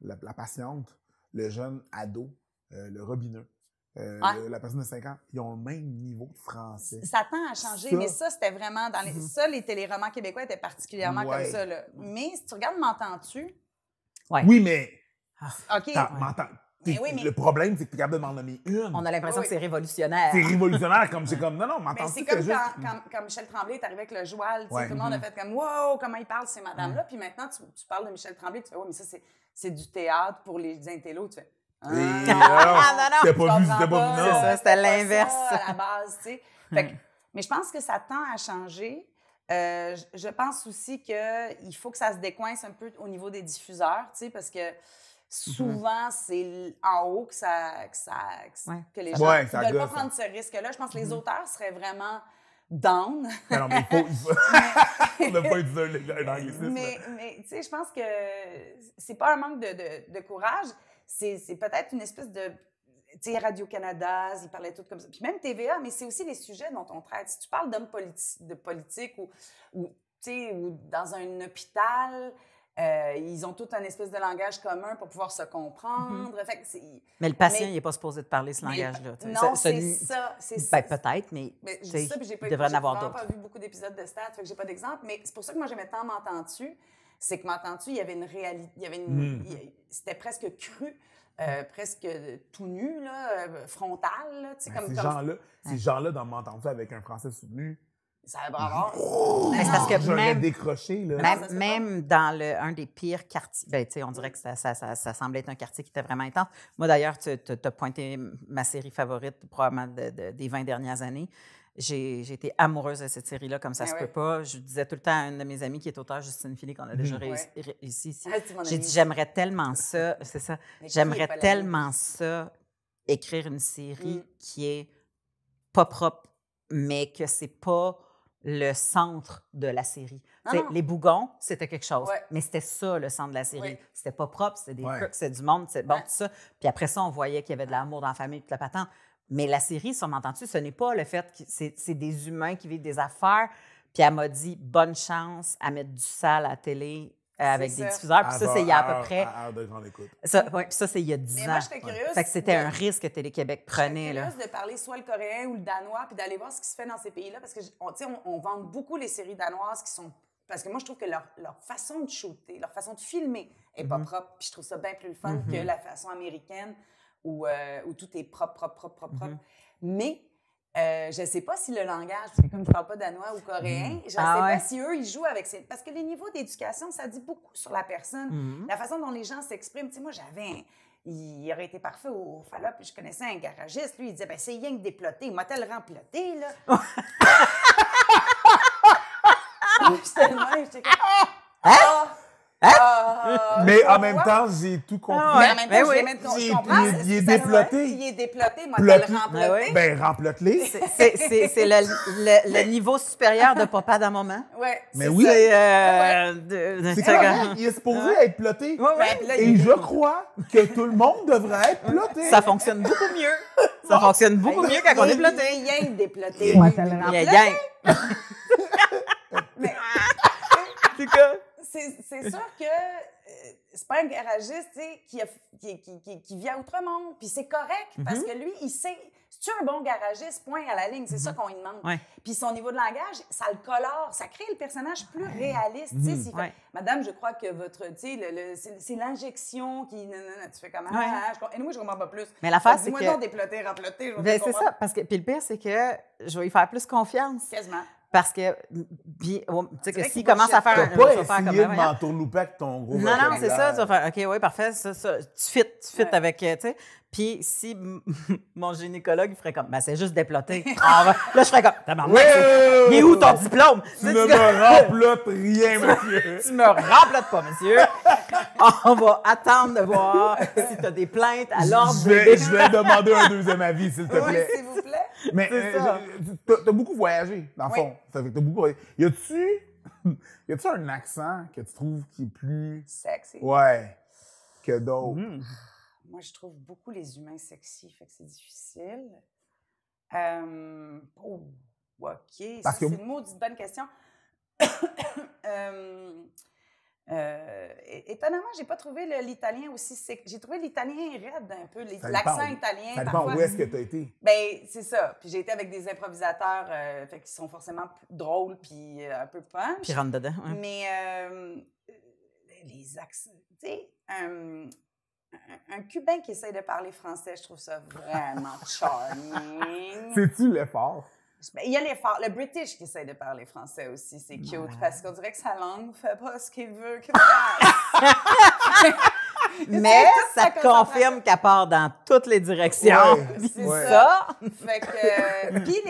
B: la patiente, le jeune ado, le robineux, la personne de 5 ans, ils ont le même niveau de français.
C: Ça tend à changer, mais ça, c'était vraiment dans les... Ça, les téléromans québécois étaient particulièrement comme ça, là. Mais si tu regardes M'entends-tu?
A: Ouais.
B: Oui, mais...
C: OK.
B: Le problème, c'est que tu es capable de m'en nommer une.
A: On a l'impression que c'est révolutionnaire.
B: C'est révolutionnaire, comme c'est comme... Non, M'entends-tu?
C: C'est comme quand Michel Tremblay est arrivé avec le joual, tout le monde a fait comme « Wow, comment il parle, ces madames-là? » Puis maintenant, tu parles de Michel Tremblay, tu fais « Oui, mais ça, c'est du théâtre pour les intellos. » Tu fais «
B: non, c'était pas vu, c'était pas vu, non.
A: C'est ça, c'était l'inverse.
C: À la base, tu sais. Mais je pense que ça tend à changer. Je pense aussi qu'il faut que ça se décoince un peu au niveau des diffuseurs, tu sais, parce que souvent, c'est en haut que les gens ne veulent pas prendre ce risque-là. Je pense que les auteurs seraient vraiment down.
B: Non, mais il faut... On n'a pas utilisé un anglicisme.
C: Mais tu sais, je pense que c'est pas un manque de courage, c'est peut-être une espèce de... Tu sais, Radio-Canada, ils parlaient tout comme ça. Puis même TVA, mais c'est aussi les sujets dont on traite. Si tu parles d'hommes de politique ou dans un hôpital... ils ont tout un espèce de langage commun pour pouvoir se comprendre. Fait que
A: mais le patient, il n'est pas supposé de parler ce langage-là.
C: Non, c'est ça.
A: Ben, peut-être, mais
C: je dis ça, puis j'ai pas vu beaucoup d'épisodes de Stats, fait que j'ai pas d'exemple. Mais c'est pour ça que moi, j'aimais tant M'entends-tu. C'est que M'entends-tu, il y avait une réalité... C'était presque cru, presque tout nu, là, frontal. Là,
B: ces gens-là, dans M'entends-tu avec un français soutenu...
C: Ça va avoir.
A: C'est parce que
B: j'aurais décroché, là.
A: Même dans un des pires quartiers, ben, tu sais, on dirait que ça semblait être un quartier qui était vraiment intense. Moi, d'ailleurs, tu as pointé ma série favorite, probablement des 20 dernières années. J'ai été amoureuse de cette série-là, comme ça se peut pas. Je disais tout le temps à une de mes amies qui est auteure, Justine Philly, qu'on a déjà réussi ici. J'ai dit, j'aimerais tellement ça, c'est ça, j'aimerais tellement ça, écrire une série qui est pas propre, mais que c'est pas le centre de la série. Les bougons, c'était quelque chose, mais c'était ça le centre de la série. C'était pas propre, c'était des crooks, c'était du monde, c'était bon, tout ça. Puis après ça, on voyait qu'il y avait de l'amour dans la famille, toute la patente. Mais la série, ça m'entend-tu, ce n'est pas le fait que c'est des humains qui vivent des affaires. Puis elle m'a dit, bonne chance à mettre du sale à la télé avec des diffuseurs. Puis ça, c'est il y a à peu près...
B: de grande écoute.
A: Puis ça, c'est il y a 10 ans.
C: Moi, j'étais curieuse.
A: Fait que c'était un risque que Télé-Québec prenait.
C: J'étais curieuse de parler soit le coréen ou le danois, puis d'aller voir ce qui se fait dans ces pays-là, parce que on vend beaucoup les séries danoises qui sont... Parce que moi, je trouve que leur façon de shooter, leur façon de filmer est pas propre. Puis je trouve ça bien plus fun que la façon américaine où tout est propre. Mais... je ne sais pas si le langage, parce que comme je ne parle pas danois ou coréen, je ne sais pas si eux, ils jouent avec ces... Parce que les niveaux d'éducation, ça dit beaucoup sur la personne. La façon dont les gens s'expriment. Tu sais, moi, il aurait été parfait au Fallop, puis je connaissais un garagiste. Lui, il disait, c'est rien que déploté. Il m'a tellement remploté, là. J'étais comme...
B: Mais en même temps, j'ai tout compris.
C: Mais en même temps, je comprends.
B: Il est déploté.
C: Il est déploté, moi, je le remploté.
B: Ben, remplote-les.
A: C'est le niveau supérieur de Papa d'un moment.
B: Mais oui. C'est correct. Il est supposé être ploté. Et je crois que tout le monde devrait être ploté.
A: Ça fonctionne beaucoup mieux. Ça fonctionne beaucoup mieux quand on est ploté.
C: Il y a rien de déploté. C'est sûr que c'est pas un garagiste qui vit à Outremont, puis c'est correct, parce que lui, il sait, c'est-tu un bon garagiste, point à la ligne, c'est ça qu'on lui demande. Puis son niveau de langage, ça le colore, ça crée le personnage plus réaliste. Madame, je crois que votre, c'est l'injection qui... tu fais comment? Et moi, je comprends pas plus.
A: Mais l'affaire, c'est que...
C: Dis-moi donc déploter, remploter.
A: C'est ça, parce que, puis le pire, c'est que je vais y faire plus confiance.
C: Quasiment.
A: Parce que, tu sais, que s'il commence à faire
B: un chauffeur comme ça. Tu pas m'entourlouper avec ton gros
A: Non, c'est ça. Tu vas faire, OK, oui, parfait. Ça, tu fit avec, tu sais. Puis si mon gynécologue, il ferait comme, ben c'est juste déploté. Là, je ferais comme, tabarnak, il est où ton diplôme?
B: Tu ne me remplotes rien, monsieur.
A: Tu me remplotes pas, monsieur. On va attendre de voir si tu as des plaintes à l'ordre.
B: Je vais demander un deuxième avis, s'il te
C: Oui,
B: plaît.
C: s'il vous plaît.
B: Mais t'as beaucoup voyagé, dans le fond. Ça fait que t'as beaucoup voyagé. Y a-tu un accent que tu trouves qui est plus...
C: Sexy.
B: Ouais, que d'autres?
C: Moi, je trouve beaucoup les humains sexy, fait que c'est difficile. OK,
B: Parce que...
C: c'est une maudite bonne question. Étonnamment, j'ai pas trouvé l'italien aussi sexy. J'ai trouvé l'italien raide un peu, l'accent italien.
B: Ça dépend
C: parfois.
B: où est-ce que tu as été.
C: Ben, c'est ça. Puis j'ai été avec des improvisateurs fait qui sont forcément drôles puis un peu punch.
A: Puis rentre dedans. Ouais.
C: Mais les accents, tu sais, un Cubain qui essaie de parler français, je trouve ça vraiment charming.
B: C'est-tu l'effort?
C: Ben, il y a l'effort. Le British qui essaie de parler français aussi, c'est cute, parce qu'on dirait que sa langue ne fait pas ce qu'il veut qu'il fasse.
A: Mais ça te confirme qu'elle part dans toutes les directions.
B: Ouais,
C: c'est
A: ça.
C: Fait que, puis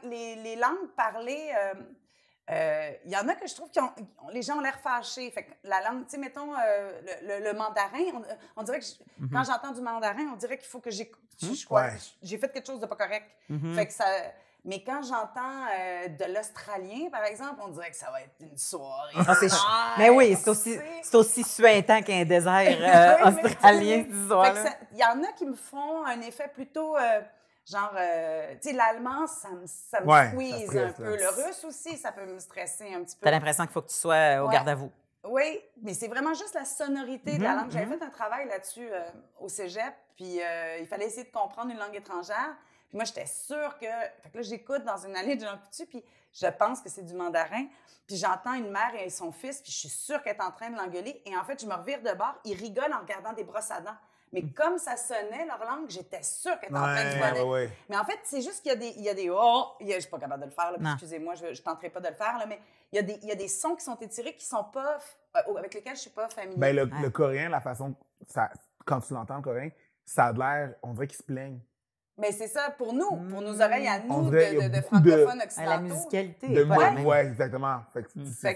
C: les langues parlées, il y en a que je trouve que les gens ont l'air fâchés. Fait que la langue, tu sais, mettons le mandarin, on dirait que quand j'entends du mandarin, on dirait qu'il faut que j'écoute. J'ai fait quelque chose de pas correct. Fait que ça... Mais quand j'entends de l'australien, par exemple, on dirait que ça va être une soirée.
A: Mais oui, c'est aussi suintant qu'un désert australien, ce soir-là.
C: Il y en a qui me font un effet plutôt... tu sais, l'allemand, ça me squeeze un peu. Le russe aussi, ça peut me stresser un petit peu.
A: T'as l'impression qu'il faut que tu sois au garde-à-vous.
C: Oui, mais c'est vraiment juste la sonorité de la langue. J'avais fait un travail là-dessus au cégep, puis il fallait essayer de comprendre une langue étrangère. Puis moi, j'étais sûre que... Fait que là, j'écoute dans une allée de Jean Coutu, puis je pense que c'est du mandarin. Puis j'entends une mère et son fils, puis je suis sûre qu'elle est en train de l'engueuler. Et en fait, je me revire de bord, ils rigolent en regardant des brosses à dents. Mais comme ça sonnait, leur langue, j'étais sûre qu'elle était en train de voler.
B: Ouais. Mais
C: en fait, c'est juste qu'il y a des oh, je suis pas capable de le faire, là, excusez-moi, je tenterai pas de le faire, là, mais il y a des sons qui sont étirés qui sont pas... avec lesquels je suis pas familière.
B: Ben, le coréen, la façon... quand tu l'entends, le coréen, ça a l'air... On dirait qu'il se plaigne.
C: Mais c'est ça, pour nos oreilles à nous, de francophones occidentaux.
A: La musicalité.
B: Oui, exactement. Fait
C: que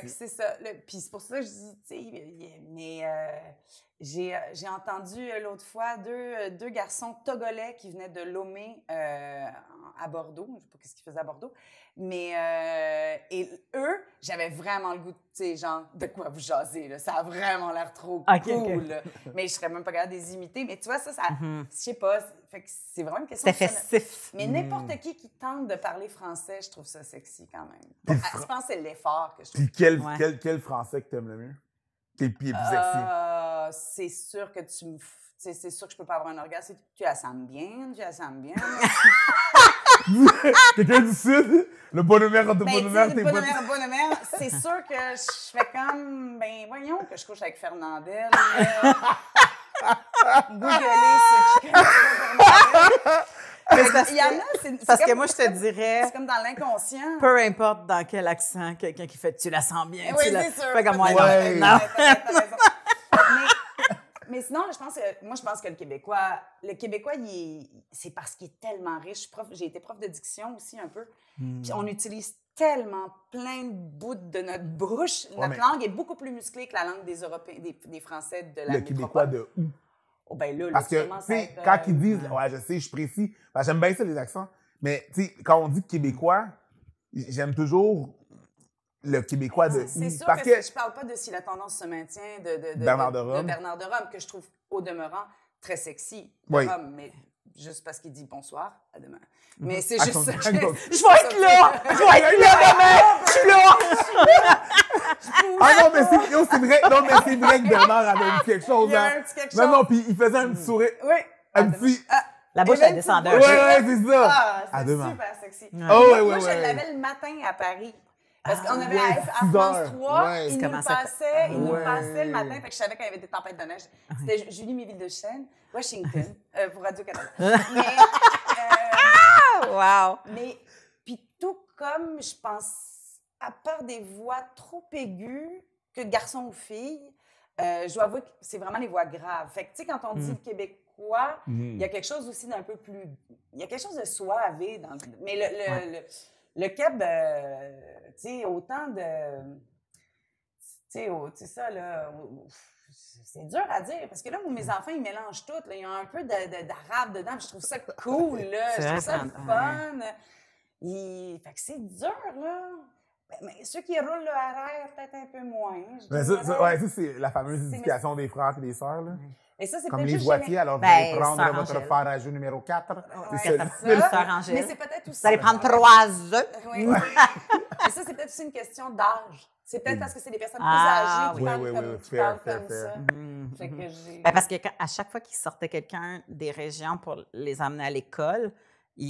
C: c'est ça. Puis c'est pour ça que je dis, tu sais, mais j'ai entendu l'autre fois deux garçons togolais qui venaient de Lomé à Bordeaux. Je ne sais pas ce qu'ils faisaient à Bordeaux. Mais et eux, j'avais vraiment le goût, tu sais, genre, de quoi vous jaser, là. Ça a vraiment l'air trop cool. Là. Mais je serais même pas capable de les imiter. Mais tu vois, ça je sais pas. Fait que c'est vraiment une question.
A: C'est festif.
C: Mais n'importe qui tente de parler français, je trouve ça sexy quand même. Je pense que c'est l'effort que je trouve.
B: Puis quel français que tu aimes le mieux? Quel pied plus sexy?
C: C'est sûr que c'est sûr que je peux pas avoir un orgasme. Tu la sens bien,
B: Quelqu'un du Sud? Le bonhomère de bonhomère,
C: t'es bonhomère. C'est sûr que je fais comme, ben voyons que je couche avec Fernandel. Googler ceux qui il y en a, c'est
A: parce que moi, je te dirais...
C: C'est comme dans l'inconscient.
A: Peu importe dans quel accent, quelqu'un qui fait « tu la sens bien »,
C: oui, c'est sûr.
A: Fait comme moi,
C: non. T'as raison. Mais sinon, je pense que le Québécois, c'est parce qu'il est tellement riche. J'ai été prof de diction aussi un peu. Puis on utilise tellement plein de bouts de notre bouche. Notre langue est beaucoup plus musclée que la langue des Européens, des Français de la métropole. Le
B: Québécois de où?
C: Oh ben là,
B: parce que, tu sais, quand ils disent, ouais, je sais, je suis précis, j'aime bien ça, les accents, mais, tu sais, quand on dit Québécois, j'aime toujours le Québécois de...
C: C'est sûr parce que je parle pas de Si la tendance se maintient de Bernard de Rome, que je trouve, au demeurant, très sexy, Rome, mais juste parce qu'il dit bonsoir, à demain. Mais c'est juste ça. Je vais être là!
A: Je vais être là demain! Je suis là!
B: Ah non, mais c'est vrai que Bernard avait dit quelque chose.
C: Il y a un petit quelque chose.
B: Non, puis il faisait un petit sourire.
C: Oui.
B: Un petit...
A: La bouche, elle descendait un peu.
B: Ouais, c'est ça.
C: Ah, c'est super sexy.
B: Moi,
C: je l'avais le matin à Paris. Parce qu'on avait à France 3, il nous passait le matin. Fait que je savais qu'il y avait des tempêtes de neige. C'était Julie Méville-de-Chêne, Washington, pour Radio-Canada. Mais, puis tout comme, je pense, à part des voix trop aiguës, que de garçon ou fille, je dois avouer que c'est vraiment les voix graves. Fait que, tu sais, quand on dit le Québécois, quoi. Il y a quelque chose aussi d'un peu plus... Il y a quelque chose de soivé dans... Mais le keb, tu sais, autant de... Tu sais, ça, là... C'est dur à dire, parce que là, mes enfants, ils mélangent tout. Là. Ils ont un peu d'arabe dedans, puis je trouve ça cool, là. Je trouve ça le fun. Fait que c'est dur, là. Mais ceux qui roulent le RR, peut-être un peu moins.
B: Ça, c'est la fameuse éducation des frères et des sœurs, là.
C: Et ça, c'est
B: comme
C: peut-être
B: les
C: juste
B: boîtiers, alors vous allez prendre votre
A: Angèle.
B: fer à jeu numéro 4.
A: Sœur Angèle.
C: Mais c'est peut-être aussi...
A: Vous allez prendre 3 œufs.
C: Oui. Mais ça, c'est peut-être aussi une question d'âge. C'est peut-être parce que c'est des personnes plus âgées qui parlent comme ça. Fait que j'ai...
A: Parce que à chaque fois qu'ils sortaient quelqu'un des régions pour les emmener à l'école,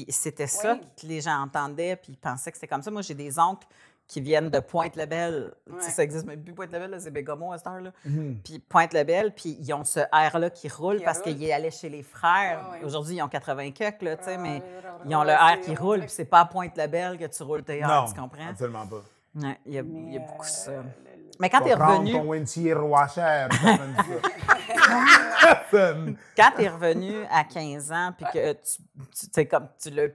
A: c'était ça que les gens entendaient, puis ils pensaient que c'était comme ça. Moi, j'ai des oncles qui viennent de Pointe-le-Bel. Tu sais, ça existe même plus, Pointe-le-Bel, là, c'est Bégamon à cette heure-là. Puis Pointe-le-Bel, puis ils ont ce air-là qui roule parce qu'ils allaient chez les frères. Aujourd'hui, ils ont 80 cucs, là, tu sais, mais ils ont le air qui roule, puis c'est pas à Pointe-le-Bel que tu roules tes airs, tu comprends?
B: Absolument pas.
A: Ouais, il y a beaucoup ça. Mais quand tu es revenu...
B: ton windshield washer,
A: Quand tu es revenu à 15 ans, puis que comme tu l'as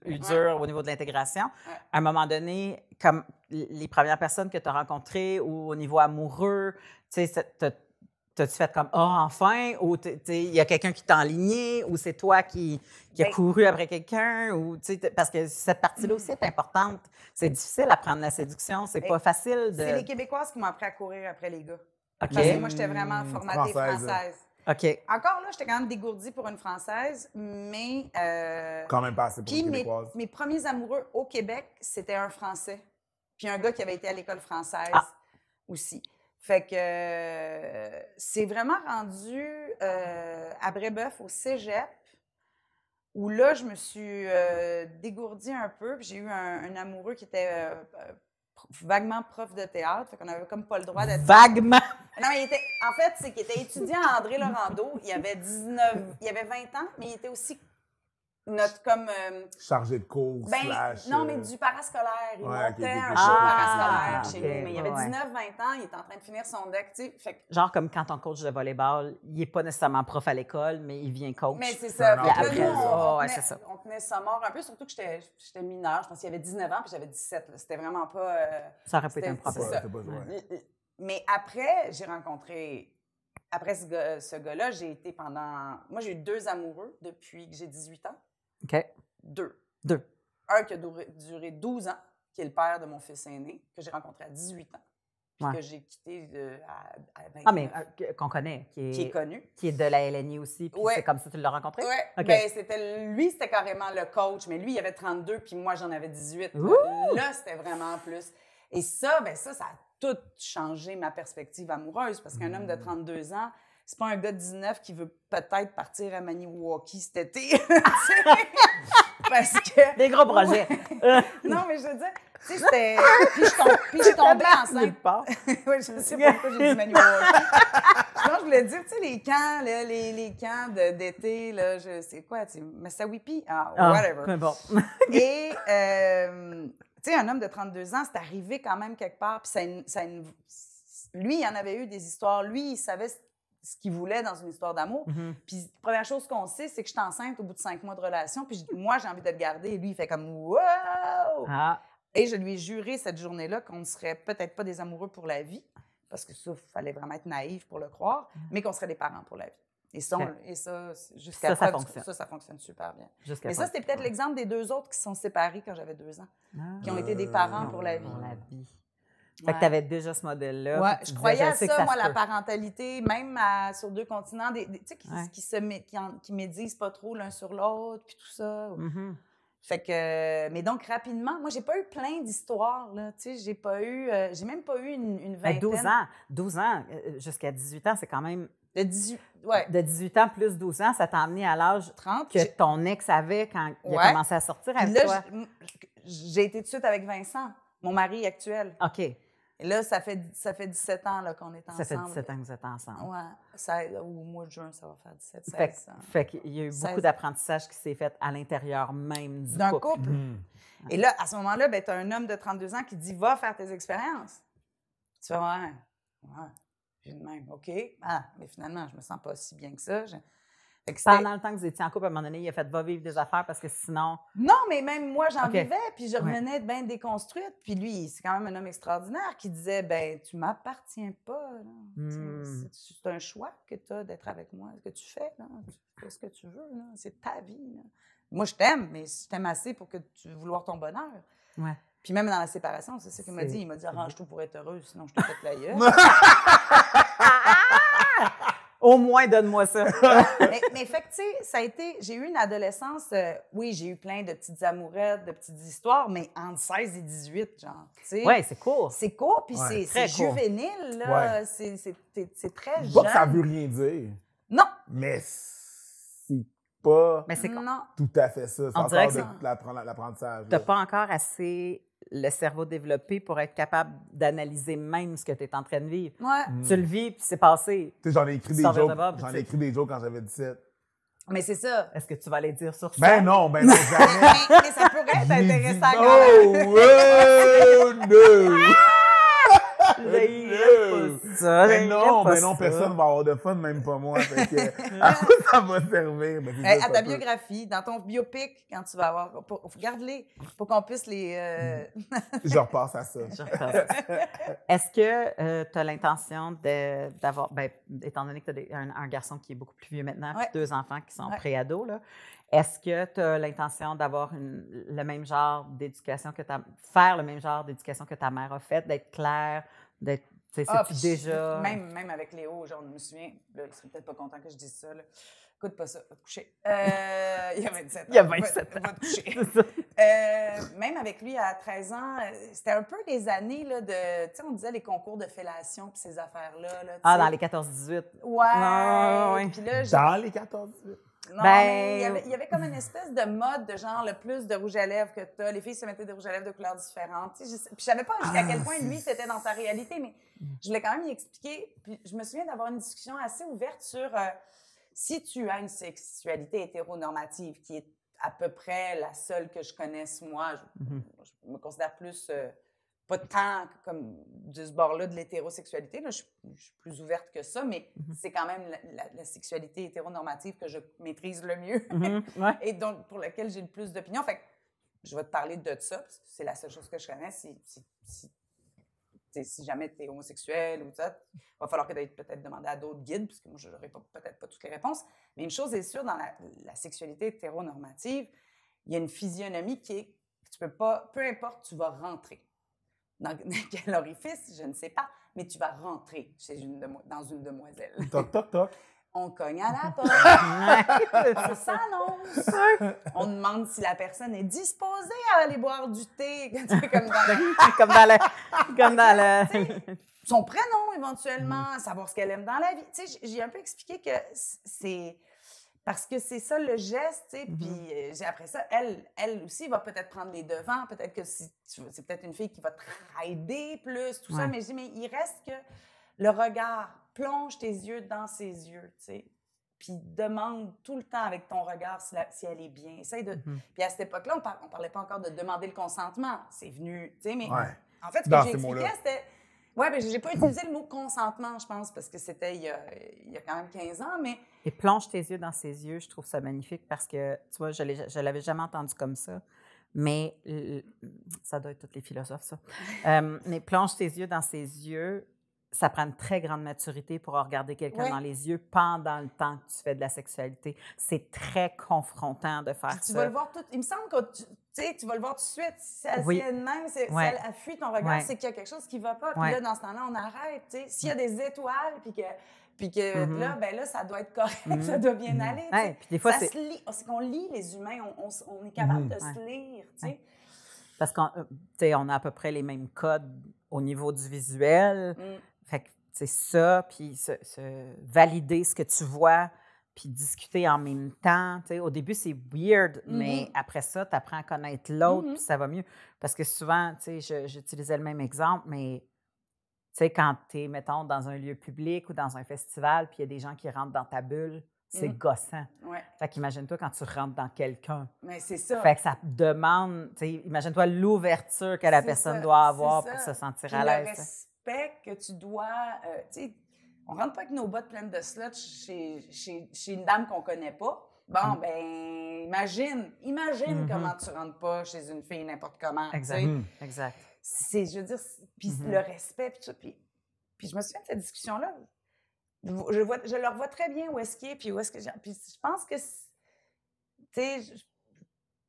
A: eu dur au niveau de l'intégration, à un moment donné, comme les premières personnes que tu as rencontrées ou au niveau amoureux, tu sais, t'as-tu fait comme « Ah, enfin » ou il y a quelqu'un qui t'a enligné ou c'est toi qui a couru après quelqu'un ou parce que cette partie-là aussi est importante. C'est difficile à prendre la séduction, c'est pas facile de...
C: C'est les Québécoises qui m'ont appris à courir après les gars.
A: OK.
C: Parce que moi, j'étais vraiment formatée française.
A: OK.
C: Encore là, j'étais quand même dégourdie pour une Française, mais...
B: quand même pas assez pour une Québécoise.
C: Mes premiers amoureux au Québec, c'était un Français. Puis un gars qui avait été à l'école française aussi. Fait que c'est vraiment rendu à Brébeuf, au cégep, où là, je me suis dégourdie un peu. Puis j'ai eu un amoureux qui était vaguement prof de théâtre. Fait qu'on avait comme pas le droit d'être...
A: Vaguement?
C: Non, mais en fait, c'est qu'il était étudiant à André Laurando. Il avait 20 ans, mais il était aussi notre comme...
B: chargé de cours,
C: non, mais du parascolaire. Il montait un show
A: parascolaire
C: chez nous. Mais il avait 19-20 ans, il était en train de finir son deck, tu sais. Fait que...
A: Genre comme quand on coach de volleyball, il n'est pas nécessairement prof à l'école, mais il vient coach.
C: Mais c'est ça.
A: On
C: tenait ça mort un peu, surtout que j'étais mineure. Je pense qu'il avait 19 ans, puis j'avais 17. C'était vraiment pas...
A: ça aurait pu être un problème.
C: Mais après, j'ai rencontré... Après ce gars-là, j'ai été pendant... Moi, j'ai eu 2 amoureux depuis que j'ai 18 ans.
A: OK.
C: 2.
A: Un
C: qui a duré 12 ans, qui est le père de mon fils aîné, que j'ai rencontré à 18 ans, puis que j'ai quitté à 29.
A: Ah, mais qu'on connaît. Qui est connu. Qui est de la LNI aussi, puis c'est comme ça que tu l'as rencontré?
C: Oui.
A: Okay.
C: Lui, c'était carrément le coach, mais lui, il avait 32, puis moi, j'en avais 18. Là, c'était vraiment plus. Et ça, ça a tout changé ma perspective amoureuse, parce qu'un homme de 32 ans, c'est pas un gars de 19 qui veut peut-être partir à Maniwaki cet été. Parce que...
A: Des gros projets.
C: Non, mais je veux dire, tu sais, c'était... Puis je suis tombée enceinte. Oui, je sais pas pourquoi j'ai dit Maniwaki. Non, je voulais dire, tu sais, les camps, là, les camps d'été, là, c'est quoi, tu sais, Massawipi? Whatever.
A: Bon.
C: Et... tu sais, un homme de 32 ans, c'est arrivé quand même quelque part. Puis lui, il en avait eu des histoires. Lui, il savait ce qu'il voulait dans une histoire d'amour. Puis la première chose qu'on sait, c'est que je suis enceinte au bout de 5 mois de relation. Puis moi, j'ai envie de le garder. Et lui, il fait comme « Wow! » Et je lui ai juré cette journée-là qu'on ne serait peut-être pas des amoureux pour la vie, parce que ça, il fallait vraiment être naïf pour le croire, mais qu'on serait des parents pour la vie. Et ça, jusqu'à
A: ça fonctionne.
C: Ça fonctionne super bien.
A: Mais
C: ça, c'était peut-être l'exemple des 2 autres qui se sont séparés quand j'avais 2 ans, qui ont été des parents pour la vie.
A: Fait que tu avais déjà ce modèle-là.
C: Oui, je croyais à ça, moi, la parentalité, même sur 2 continents, tu sais, qui médisent pas trop l'un sur l'autre, puis tout ça. Fait que, mais donc, rapidement, moi, j'ai pas eu plein d'histoires, là, tu sais, j'ai même pas eu une vingtaine.
A: 12 ans, jusqu'à 18 ans, c'est quand même...
C: De
A: 18 ans plus 12 ans, ça t'a amené à l'âge
C: 30
A: que ton ex avait quand il a commencé à sortir avec toi.
C: J'ai été tout de suite avec Vincent, mon mari actuel.
A: OK.
C: Et là, ça fait 17 ans là, qu'on est ensemble.
A: Ça fait 17 ans que vous êtes ensemble.
C: Oui. Au mois de juin, ça va faire 16 ans.
A: Fait qu'il y a eu beaucoup d'apprentissage qui s'est fait à l'intérieur même
C: d'un couple. Et là, à ce moment-là, tu as un homme de 32 ans qui dit « Va faire tes expériences. » Tu fais « Ouais. » Puis de même, OK. Mais finalement, je me sens pas si bien que ça. Fait que c'était-
A: Pendant le temps que vous étiez en couple, à un moment donné, il a fait va vivre des affaires parce que sinon.
C: Non, mais même moi, j'en
A: OK.
C: vivais, puis je revenais bien déconstruite. Puis lui, c'est quand même un homme extraordinaire qui disait, ben tu m'appartiens pas. Là. C'est un choix que tu as d'être avec moi, que tu fais. Là. Tu fais ce que tu veux. Là. C'est ta vie. Là. Moi, je t'aime, mais je t'aime assez pour que tu vouloir ton bonheur.
A: Ouais.
C: Puis même dans la séparation, c'est ça qu'il m'a dit. Il m'a dit, arrange-toi pour être heureuse, sinon je te pète la gueule.
A: Au moins, donne-moi ça.
C: mais fait que, tu sais, ça a été... J'ai eu une adolescence... oui, j'ai eu plein de petites amourettes, de petites histoires, mais entre 16 et 18, genre, tu sais.
A: Oui, c'est court.
C: C'est court, puis
B: Ouais,
C: c'est
A: court.
C: juvénile, là.
B: Ouais.
C: C'est très jeune.
B: Pas que ça veut rien dire,
C: Non,
B: mais c'est pas
A: Mais c'est
C: non.
B: tout à fait ça. C'est
A: On dirait
B: encore
A: que
B: de l'apprentissage.
A: tu n'as
B: là.
A: pas encore assez le cerveau développé pour être capable d'analyser même ce que tu es en train de vivre.
C: Ouais.
A: Tu le vis, puis c'est passé.
B: Tu sais, j'en ai écrit des
A: Sors de
B: jokes.
A: là-bas, puis
B: J'en
A: tu-
B: ai écrit des jokes quand j'avais 17.
C: Mais c'est ça.
A: Est-ce que tu vas les dire sur ça?
B: Ben non, jamais.
C: mais ça pourrait être
B: J'ai dit
C: intéressant
B: non,
C: quand même.
B: non.
A: J'haïrais pas ça,
B: Ben non,
A: j'haïrais
B: ben non,
A: pas
B: personne
A: ça.
B: va avoir de fun, même pas moi. Fait que, à quoi ça va servir? Ben, c'est
C: Hey,
B: ça,
C: à
B: ça
C: ta
B: peut-
C: biographie, dans ton biopic, quand tu vas avoir... Garde-les pour qu'on puisse les...
B: Je repasse à ça.
A: Je repasse. Est-ce que tu as l'intention d'avoir, ben, étant donné que tu as un garçon qui est beaucoup plus vieux maintenant, puis
C: Ouais.
A: 2 enfants qui sont
C: Ouais.
A: pré-ados, là, est-ce que tu as l'intention d'avoir le même genre d'éducation faire le même genre d'éducation que ta mère a fait, d'être claire, d'être, tu sais, c'est-tu
C: puis
A: déjà...
C: Même avec Léo, genre, je me souviens, là, il serait peut-être pas content que je dise ça, là. Écoute pas ça, va te coucher. Il y a 27 ans.
A: Il y a 27 ans.
C: Va te coucher.
A: C'est ça.
C: Même avec lui, à 13 ans, c'était un peu les années là, de... Tu sais, on disait les concours de fellation puis ces affaires-là. Là, tu
A: Ah,
C: sais.
A: dans les 14-18.
C: Ouais. Puis là,
B: Dans les 14
C: non,
A: Ben-
C: mais il y avait comme une espèce de mode de genre le plus de rouge à lèvres que t'as. Les filles se mettaient des rouges à lèvres de couleurs différentes. Tu sais, puis je savais pas jusqu'à quel point lui c'était dans sa réalité, mais je voulais quand même y expliquer. Puis je me souviens d'avoir une discussion assez ouverte sur si tu as une sexualité hétéronormative qui est à peu près la seule que je connaisse moi, je me considère plus pas tant comme de ce bord-là de l'hétérosexualité. Là, je suis plus ouverte que ça, mais c'est quand même la sexualité hétéronormative que je maîtrise le mieux
A: Ouais.
C: et donc pour laquelle j'ai le plus d'opinion. Fait que je vais te parler de ça, parce que c'est la seule chose que je connais. Si jamais tu es homosexuel ou ça, il va falloir que tu ailles peut-être demander à d'autres guides, puisque moi, je n'aurai peut-être pas toutes les réponses. Mais une chose est sûre, dans la sexualité hétéronormative, il y a une physionomie qui est que tu peux pas, peu importe, tu vas rentrer. Dans quel orifice, je ne sais pas, mais tu vas rentrer dans une demoiselle.
B: Toc, toc, toc.
C: On cogne à la porte, ça s'annonce. On demande si la personne est disposée à aller boire du thé,
A: comme dans le...
C: son prénom éventuellement, savoir ce qu'elle aime dans la vie. Tu sais, j'ai un peu expliqué que c'est parce que c'est ça le geste, tu sais. Puis après ça, elle aussi va peut-être prendre les devants. Peut-être que c'est peut-être une fille qui va te aider plus, tout ça. Mais je dis, mais il reste que le regard, plonge tes yeux dans ses yeux, tu sais. Puis demande tout le temps avec ton regard si elle est bien. Essaye de... Puis à cette époque-là, on parlait pas encore de demander le consentement. C'est venu, tu sais, mais en fait, ce que j'ai expliqué, c'était... Ouais, mais j'ai pas utilisé le mot consentement, je pense, parce que c'était il y a quand même 15 ans, mais...
A: Et plonge tes yeux dans ses yeux, je trouve ça magnifique parce que, tu vois, je l'avais jamais entendu comme ça, mais ça doit être tous les philosophes, ça. Mais plonge tes yeux dans ses yeux, ça prend une très grande maturité pour regarder quelqu'un dans les yeux pendant le temps que tu fais de la sexualité. C'est très confrontant de faire ça.
C: Tu vas le voir tout... Il me semble que tu vas le voir tout de suite. Si elle de même, si elle fuit ton regard, c'est qu'il y a quelque chose qui ne va pas. Puis là, dans ce temps-là, on arrête. S'il y a des étoiles, puis que là, ben là, ça doit être correct, ça doit bien aller.
A: Puis des fois,
C: ça se lit. C'est qu'on lit les humains, on est capable de se lire.
A: Parce qu'on on a à peu près les mêmes codes au niveau du visuel. Fait que c'est ça, puis se valider ce que tu vois, puis discuter en même temps. T'sais, au début, c'est weird, mais après ça, tu apprends à connaître l'autre, puis ça va mieux. Parce que souvent, j'utilisais le même exemple, mais quand tu es, mettons, dans un lieu public ou dans un festival, puis il y a des gens qui rentrent dans ta bulle, c'est gossant. Fait qu'imagine-toi quand tu rentres dans quelqu'un.
C: Mais c'est ça.
A: Fait que ça demande, imagine-toi l'ouverture que la personne doit avoir pour se sentir à l'aise.
C: Que tu dois, On rentre pas avec nos bottes pleines de sluts chez une dame qu'on connaît pas. Bon, ben, imagine comment tu rentres pas chez une fille n'importe comment.
A: Exact.
C: Tu sais.
A: Exact.
C: Je veux dire, puis le respect, puis tout. Puis je me souviens de cette discussion-là. Je le revois très bien où est-ce qu'il est, puis où est-ce que puis je pense que, tu sais, je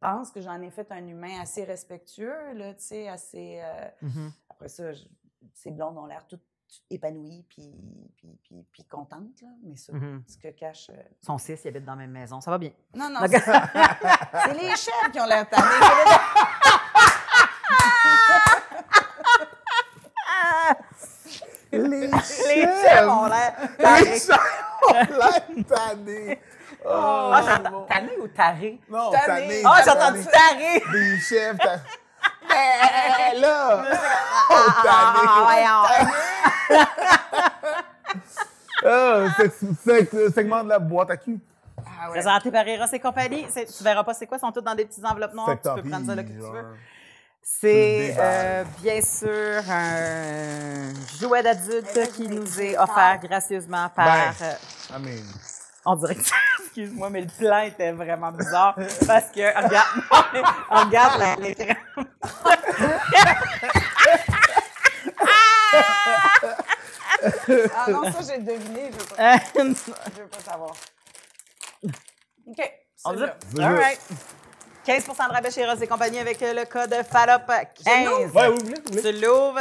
C: pense que j'en ai fait un humain assez respectueux, là, tu sais, assez... Après ça, ces blondes ont l'air toutes épanouies puis contentes, là, mais ça, ce que cache...
A: Son fils, il habite dans la même maison. Ça va bien.
C: Non, c'est les chefs qui ont l'air tannés.
B: Les
A: chefs ont l'air
B: tannés.
A: j'entends tanné ou taré?
B: Non,
C: Tanné.
B: tanné.
A: J'ai entendu taré!
B: Des chefs. Mais là! Segment de la boîte à cul.
C: Ah ouais.
A: Présenté par Eros et compagnie. Tu verras pas c'est quoi, ils sont tous dans des petites enveloppes noires.
B: Secteur
A: Tu peux prendre ça là que
B: P,
A: tu
B: genre.
A: veux. C'est
B: Déballe.
A: bien sûr un jouet d'adulte qui nous est offert gracieusement par...
B: I mean,
A: on dirait que... Excuse-moi, mais le plan était vraiment bizarre parce que... Regarde l'écran.
C: Ah non, ça, j'ai deviné. Je veux pas savoir. OK.
A: On dit...
B: C'est
A: All
B: ça.
A: right. 15 % de rabais chez Eros et compagnie avec le code FALOP15.
B: ouais, vous voulez?
A: Tu l'ouvres.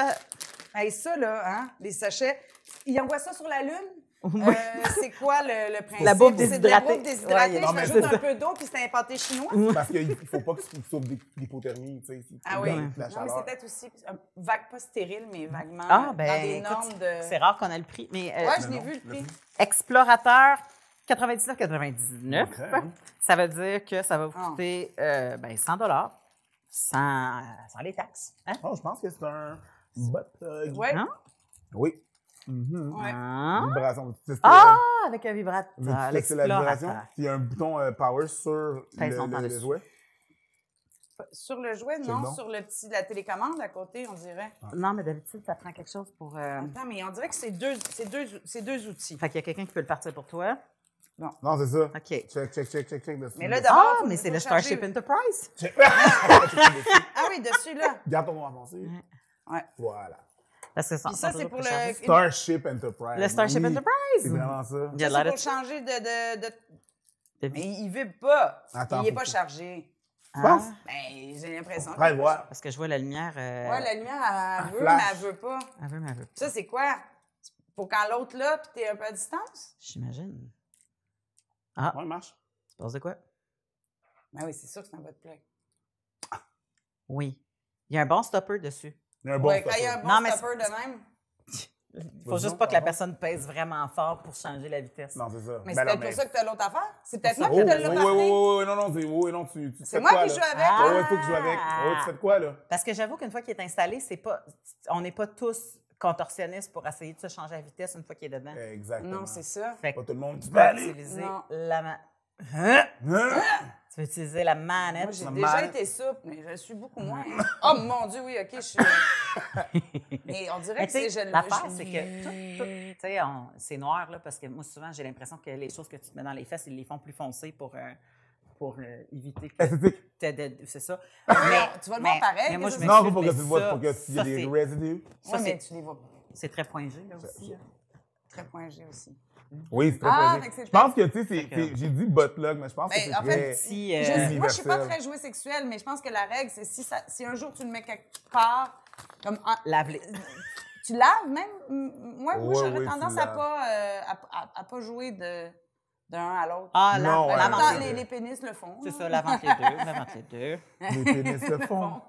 C: Hey, ça, là, hein, les sachets, ils envoient ça sur la Lune?
A: Oui.
C: C'est quoi le principe?
A: La bouffe
C: C'est de
A: déshydratée.
C: la bouffe déshydratée.
A: Ouais,
B: non,
C: Je
B: mais
C: rajoute
B: c'est
C: un peu d'eau, puis c'est un pâté chinois.
B: Parce qu'il faut pas que tu souffres d'hypothermie, tu sais.
C: Ah oui.
B: La
C: Non, mais
B: chaleur.
C: c'est peut-être aussi vague, pas stérile, mais vaguement
A: Ah, ben,
C: dans des
A: écoute,
C: normes de...
A: c'est rare qu'on ait le prix. Mais
C: Ouais, je l'ai
B: non,
C: vu, le prix.
A: Explorateur 99,99.
B: Ok.
A: Ça veut dire que ça va vous
C: Ah.
A: coûter 100 $, sans les taxes. Hein?
B: Oh, je pense que c'est un butt plug.
C: Ouais.
A: Hein?
B: Oui. Mhm.
C: Ouais.
A: Ah!
B: Vibration.
A: Ah, avec un vibrateur.
B: Veux-tu tester la vibration?
A: L'explorateur.
B: Il y a un bouton power sur
A: Pèse longtemps
B: le
A: dessus.
B: jouet.
C: Sur le jouet,
B: C'est
C: non.
B: bon.
C: Sur la télécommande à côté, on dirait.
A: Non, mais d'habitude, ça prend quelque chose pour...
C: Attends, mais on dirait que c'est deux outils.
A: Fait qu'il y a quelqu'un qui peut le partir pour toi.
B: Non, c'est ça.
A: OK.
B: Check. Dessus.
C: Mais là, d'abord,
A: Ah,
C: faut-
A: mais c'est
C: faut
A: le
C: charger.
A: Starship Enterprise.
C: Ah oui, dessus, là.
B: Garde ton nom avancé.
C: Ouais.
B: Voilà.
A: Parce que
C: Puis ça, c'est pour le...
B: Starship Enterprise.
A: Le Starship
B: Oui,
A: Enterprise.
B: C'est vraiment ça.
A: Il y a
C: Ça,
A: l'air
C: c'est
A: de...
C: pour changer de...
A: de-
C: Mais il vibre pas.
B: Attends,
C: Il est
B: faut
C: pas
B: que-
C: chargé.
B: Tu penses?
C: Ben, j'ai l'impression.
B: Ouais, voir.
A: Parce que je vois la lumière...
C: Ouais, la lumière, elle veut,
B: flash.
C: mais elle veut pas.
A: Elle veut, mais elle veut pas.
C: Ça, c'est quoi? Faut quand l'autre là, puis t'es un peu à distance?
A: J'imagine. Ah,
B: Ouais, marche.
A: tu penses de quoi?
C: Ben oui, c'est sûr que c'est un bot plug.
A: Oui. Il y a un bon stopper dessus.
B: Il y a un bon
C: Ouais, quand il y a un
B: stopper.
C: bon
A: Non, mais
C: stopper de même.
A: Il faut
B: Vas-y
A: juste
B: donc,
A: pas que la
B: pardon.
A: personne pèse vraiment fort pour changer la vitesse.
B: Non, c'est ça.
C: Mais
B: Ben
C: c'est
B: non,
C: peut-être pour ça que t'as l'autre affaire. C'est peut-être moi
B: Oh,
C: qui te
B: oui,
C: l'ai
B: oui,
C: porté.
B: oui, non, tu
C: C'est
B: fais
C: moi
B: quoi,
C: qui
B: là?
C: joue avec.
A: Ah.
B: Oh, il faut que je joue avec. Oh, tu fais de quoi, là?
A: Parce que j'avoue qu'une fois qu'il est installé, c'est pas, on n'est pas tous contorsionnistes pour essayer de se changer la vitesse une fois qu'il est dedans.
B: Exactement.
C: Non, c'est ça.
A: Fait que
B: Pas tout le monde.
A: tu
B: Tu
A: peux
B: peux aller.
A: utiliser
C: Non.
A: la manette.
B: Hein?
A: Tu peux utiliser la manette.
C: Moi, j'ai
B: Ma
C: déjà
B: mère-
C: été souple, mais je suis beaucoup moins. Oh mon Dieu, oui, OK, je suis... Mais on dirait
A: Mais
C: que
A: tu sais,
C: c'est...
A: l'affaire, c'est que tu sais, c'est noir, là, parce que moi, souvent, j'ai l'impression que les choses que tu te mets dans les fesses, ils les font plus foncées pour éviter que...
B: Esthétique.
A: C'est ça.
C: tu vas le voir pareil,
A: Mais moi,
C: que
A: je
C: ça,
B: Non,
A: m'excuse,
B: faut pas que
A: mais
B: tu le vois
A: ça,
B: pour qu'il y
A: ça,
B: ait des
A: c'est-
B: résidus.
A: ça,
C: Ouais, mais
A: c'est-
C: tu les vois pas.
A: c'est très point G, là, aussi. là.
C: Très point G aussi.
B: Oui, c'est très
C: Ah,
B: posé.
C: fait que c'est
B: Je pense que, tu sais,
A: Fait que-
B: j'ai dit butt plug, mais je pense que
C: Ben,
B: c'est
C: en fait,
B: très...
A: Si,
C: Moi, je suis pas
B: universel.
C: très jouet sexuel, mais je pense que la règle, c'est si un jour tu le mets quelque part, comme
A: lave-les.
C: tu laves même. Moi,
B: Ouais,
C: j'aurais
B: ouais,
C: tendance
B: tu
C: à
B: laves.
C: pas, à pas jouer d'un à l'autre.
A: Ah,
B: Non,
A: lave,
B: ouais.
A: lave
C: Pourtant,
A: entre les deux.
C: les pénis le font.
A: C'est
C: là.
A: ça, lave entre les deux. Lave entre les deux.
B: Les pénis le font.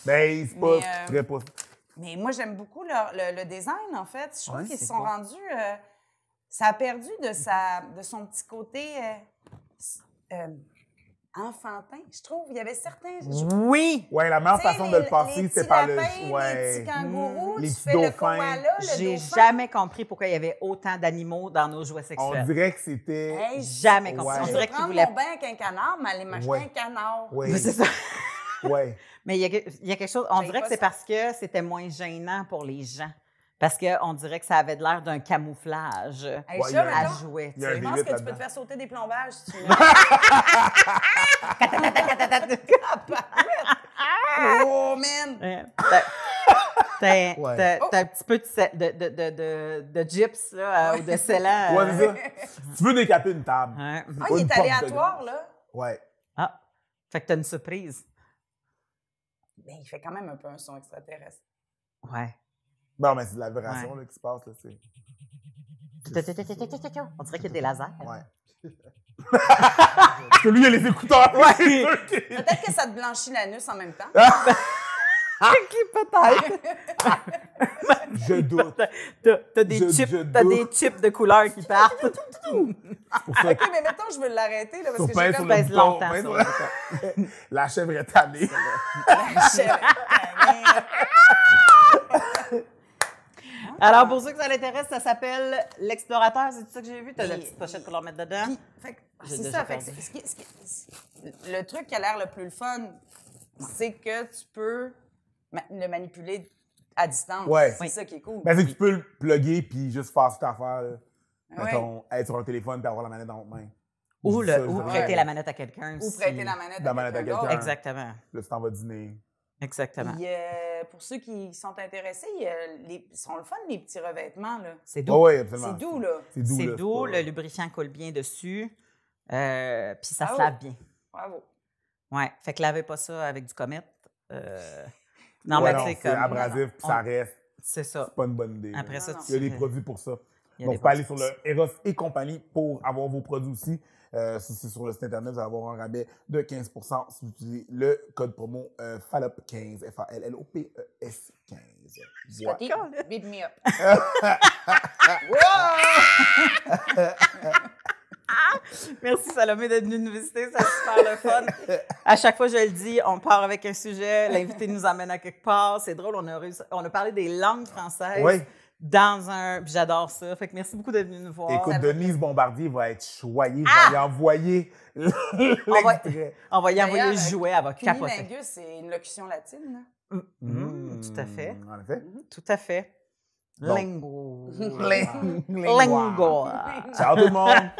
B: Ben, c'est pas
C: Mais,
B: très possible.
C: Mais moi, j'aime beaucoup le design, en fait. Je trouve
B: Ouais,
C: qu'ils
A: c'est
C: se sont
A: beau.
C: rendus... ça a perdu de son petit côté enfantin, je trouve. Il y avait certains...
A: Oui!
B: Ouais, la meilleure
C: Tu sais,
B: façon de le passer,
C: les
B: c'est
C: petits
B: par le...
C: lapins, les
B: Ouais.
C: petits kangourous,
B: Les
C: tu
B: petits
C: fais le
B: dauphins.
C: koala, le
A: J'ai
C: dauphin.
A: jamais compris pourquoi il y avait autant d'animaux dans nos jouets
B: On
A: sexuels.
B: dirait que c'était...
C: Hey,
A: Jamais compris.
B: Ouais.
A: On
C: Je
A: dirait
C: vais
A: qu'ils
C: prendre
A: voulaient...
C: mon bain avec un canard, mais aller m'acheter
B: Ouais.
C: un canard.
B: Oui,
A: Oui, c'est ça.
B: ouais.
A: Mais il y a quelque chose... On
C: J'aime
A: dirait que
C: pas
A: c'est
C: ça.
A: parce que c'était moins gênant pour les gens Parce qu'on dirait que ça avait de l'air d'un camouflage
C: Hey,
B: Ouais,
C: ça,
B: il y a un-
A: à
C: mettons,
A: jouer.
B: il y a un
C: je pense
B: limite
C: que tu peux
B: là-dedans.
C: te faire sauter des plombages si tu veux. Oh, man!
A: T'as un petit peu de gyps là, ou de scellant.
B: Ouais, c'est ça. Tu veux décaper une table.
A: Ouais.
C: Ah,
B: Ou
C: il
B: une
C: est
B: porte de
C: aléatoire,
B: grâce.
C: là.
B: Ouais.
A: Ah, fait que t'as une surprise.
C: Ben, il fait quand même un peu un son extraterrestre.
A: Ouais.
B: Non, mais c'est de la vibration
A: Ouais.
B: là, qui se passe. Là, c'est...
A: On dirait qu'il y a des lasers.
B: Ouais. Parce que lui, il a les écouteurs.
A: Ouais.
B: C'est sûr que-
C: Peut-être que ça te blanchit l'anus en même temps.
A: Peut-être.
B: Je doute.
A: T'as des
B: Je
A: chips,
B: doute.
A: t'as des chips de couleur qui partent.
B: Pour ça
C: OK, mais mettons, je veux l'arrêter, là, parce
B: Faut
C: que
B: pincer
C: j'ai
B: sur
C: comme...
B: le
A: pèse
B: bouton,
A: longtemps
B: pince
A: sur
B: sur
A: le
B: le- La chèvre est tannée.
A: Alors, pour ceux que ça l'intéresse, ça s'appelle L'Explorateur. C'est ça que j'ai vu? T'as la
C: Puis-
A: petite pochette pour leur mettre dedans?
C: Puis, fait que-
A: J'ai
C: c'est
A: déjà
C: ça. Fait que
A: perdu.
C: le truc qui a l'air le plus le fun, c'est que tu peux le manipuler à distance.
B: Ouais.
C: C'est ça qui est cool.
B: Ben, c'est que tu peux le plugger puis juste faire cette affaire. Là.
C: Ouais.
B: Mettons, être sur un téléphone puis avoir la manette dans votre main.
A: Ou,
B: Ça,
A: ou
B: je
A: prêter
B: dirais.
A: la manette à quelqu'un.
C: Ou
A: si-
C: prêter la manette
B: La
C: à
B: manette à
C: quelqu'un
B: quelqu'un.
C: d'autre.
A: Exactement.
B: Là, tu t'en vas dîner.
A: Exactement.
C: Puis, pour ceux qui sont intéressés, ils sont le fun, les petits revêtements. Là.
A: C'est doux.
B: Oh, oui, absolument.
C: C'est doux, là.
B: C'est doux.
A: C'est
B: là,
A: doux,
B: pas-
A: le lubrifiant coule bien dessus. Puis ça
C: Ah
A: se
C: oui.
A: lave bien.
C: Bravo.
A: Ouais. Fait que lavez pas ça avec du Comet. Non,
B: Ouais,
A: mais
B: non,
A: tu sais,
B: c'est
A: comme.
B: abrasif puis ça reste.
A: C'est ça.
B: C'est pas une bonne idée.
A: Après
B: là.
A: ça,
C: Non,
A: tu
B: Il y a des
A: fais-
B: produits pour ça.
A: il y a
B: Donc,
A: des
B: vous pouvez aller
A: produits
B: sur le Eros et compagnie pour avoir vos produits aussi. Si c'est sur le site internet, vous allez avoir un rabais de 15% si vous utilisez le code promo FALLOP15, FALLOPES 15. Voilà.
C: Scotty, beat me up.
A: Merci Salomé d'être venue nous visiter, c'est super le fun. À chaque fois, je le dis, on part avec un sujet, l'invité nous emmène à quelque part. C'est drôle, on a parlé des langues françaises
B: Oui.
A: dans un... puis j'adore ça. Fait que merci beaucoup d'être venu nous voir.
B: Écoute,
C: Ça fait
B: Denise Bombardier va être choyée. Je vais lui envoyer l'extrait.
A: On va y envoyer
C: D'ailleurs,
A: le jouet, elle va capoter.
C: Cunilingus, c'est une locution latine. Là.
A: Tout à fait.
B: En effet.
A: Tout à fait.
B: Bon.
A: Lingo.
B: Lingua.
A: Lingo.
B: Ciao tout le monde.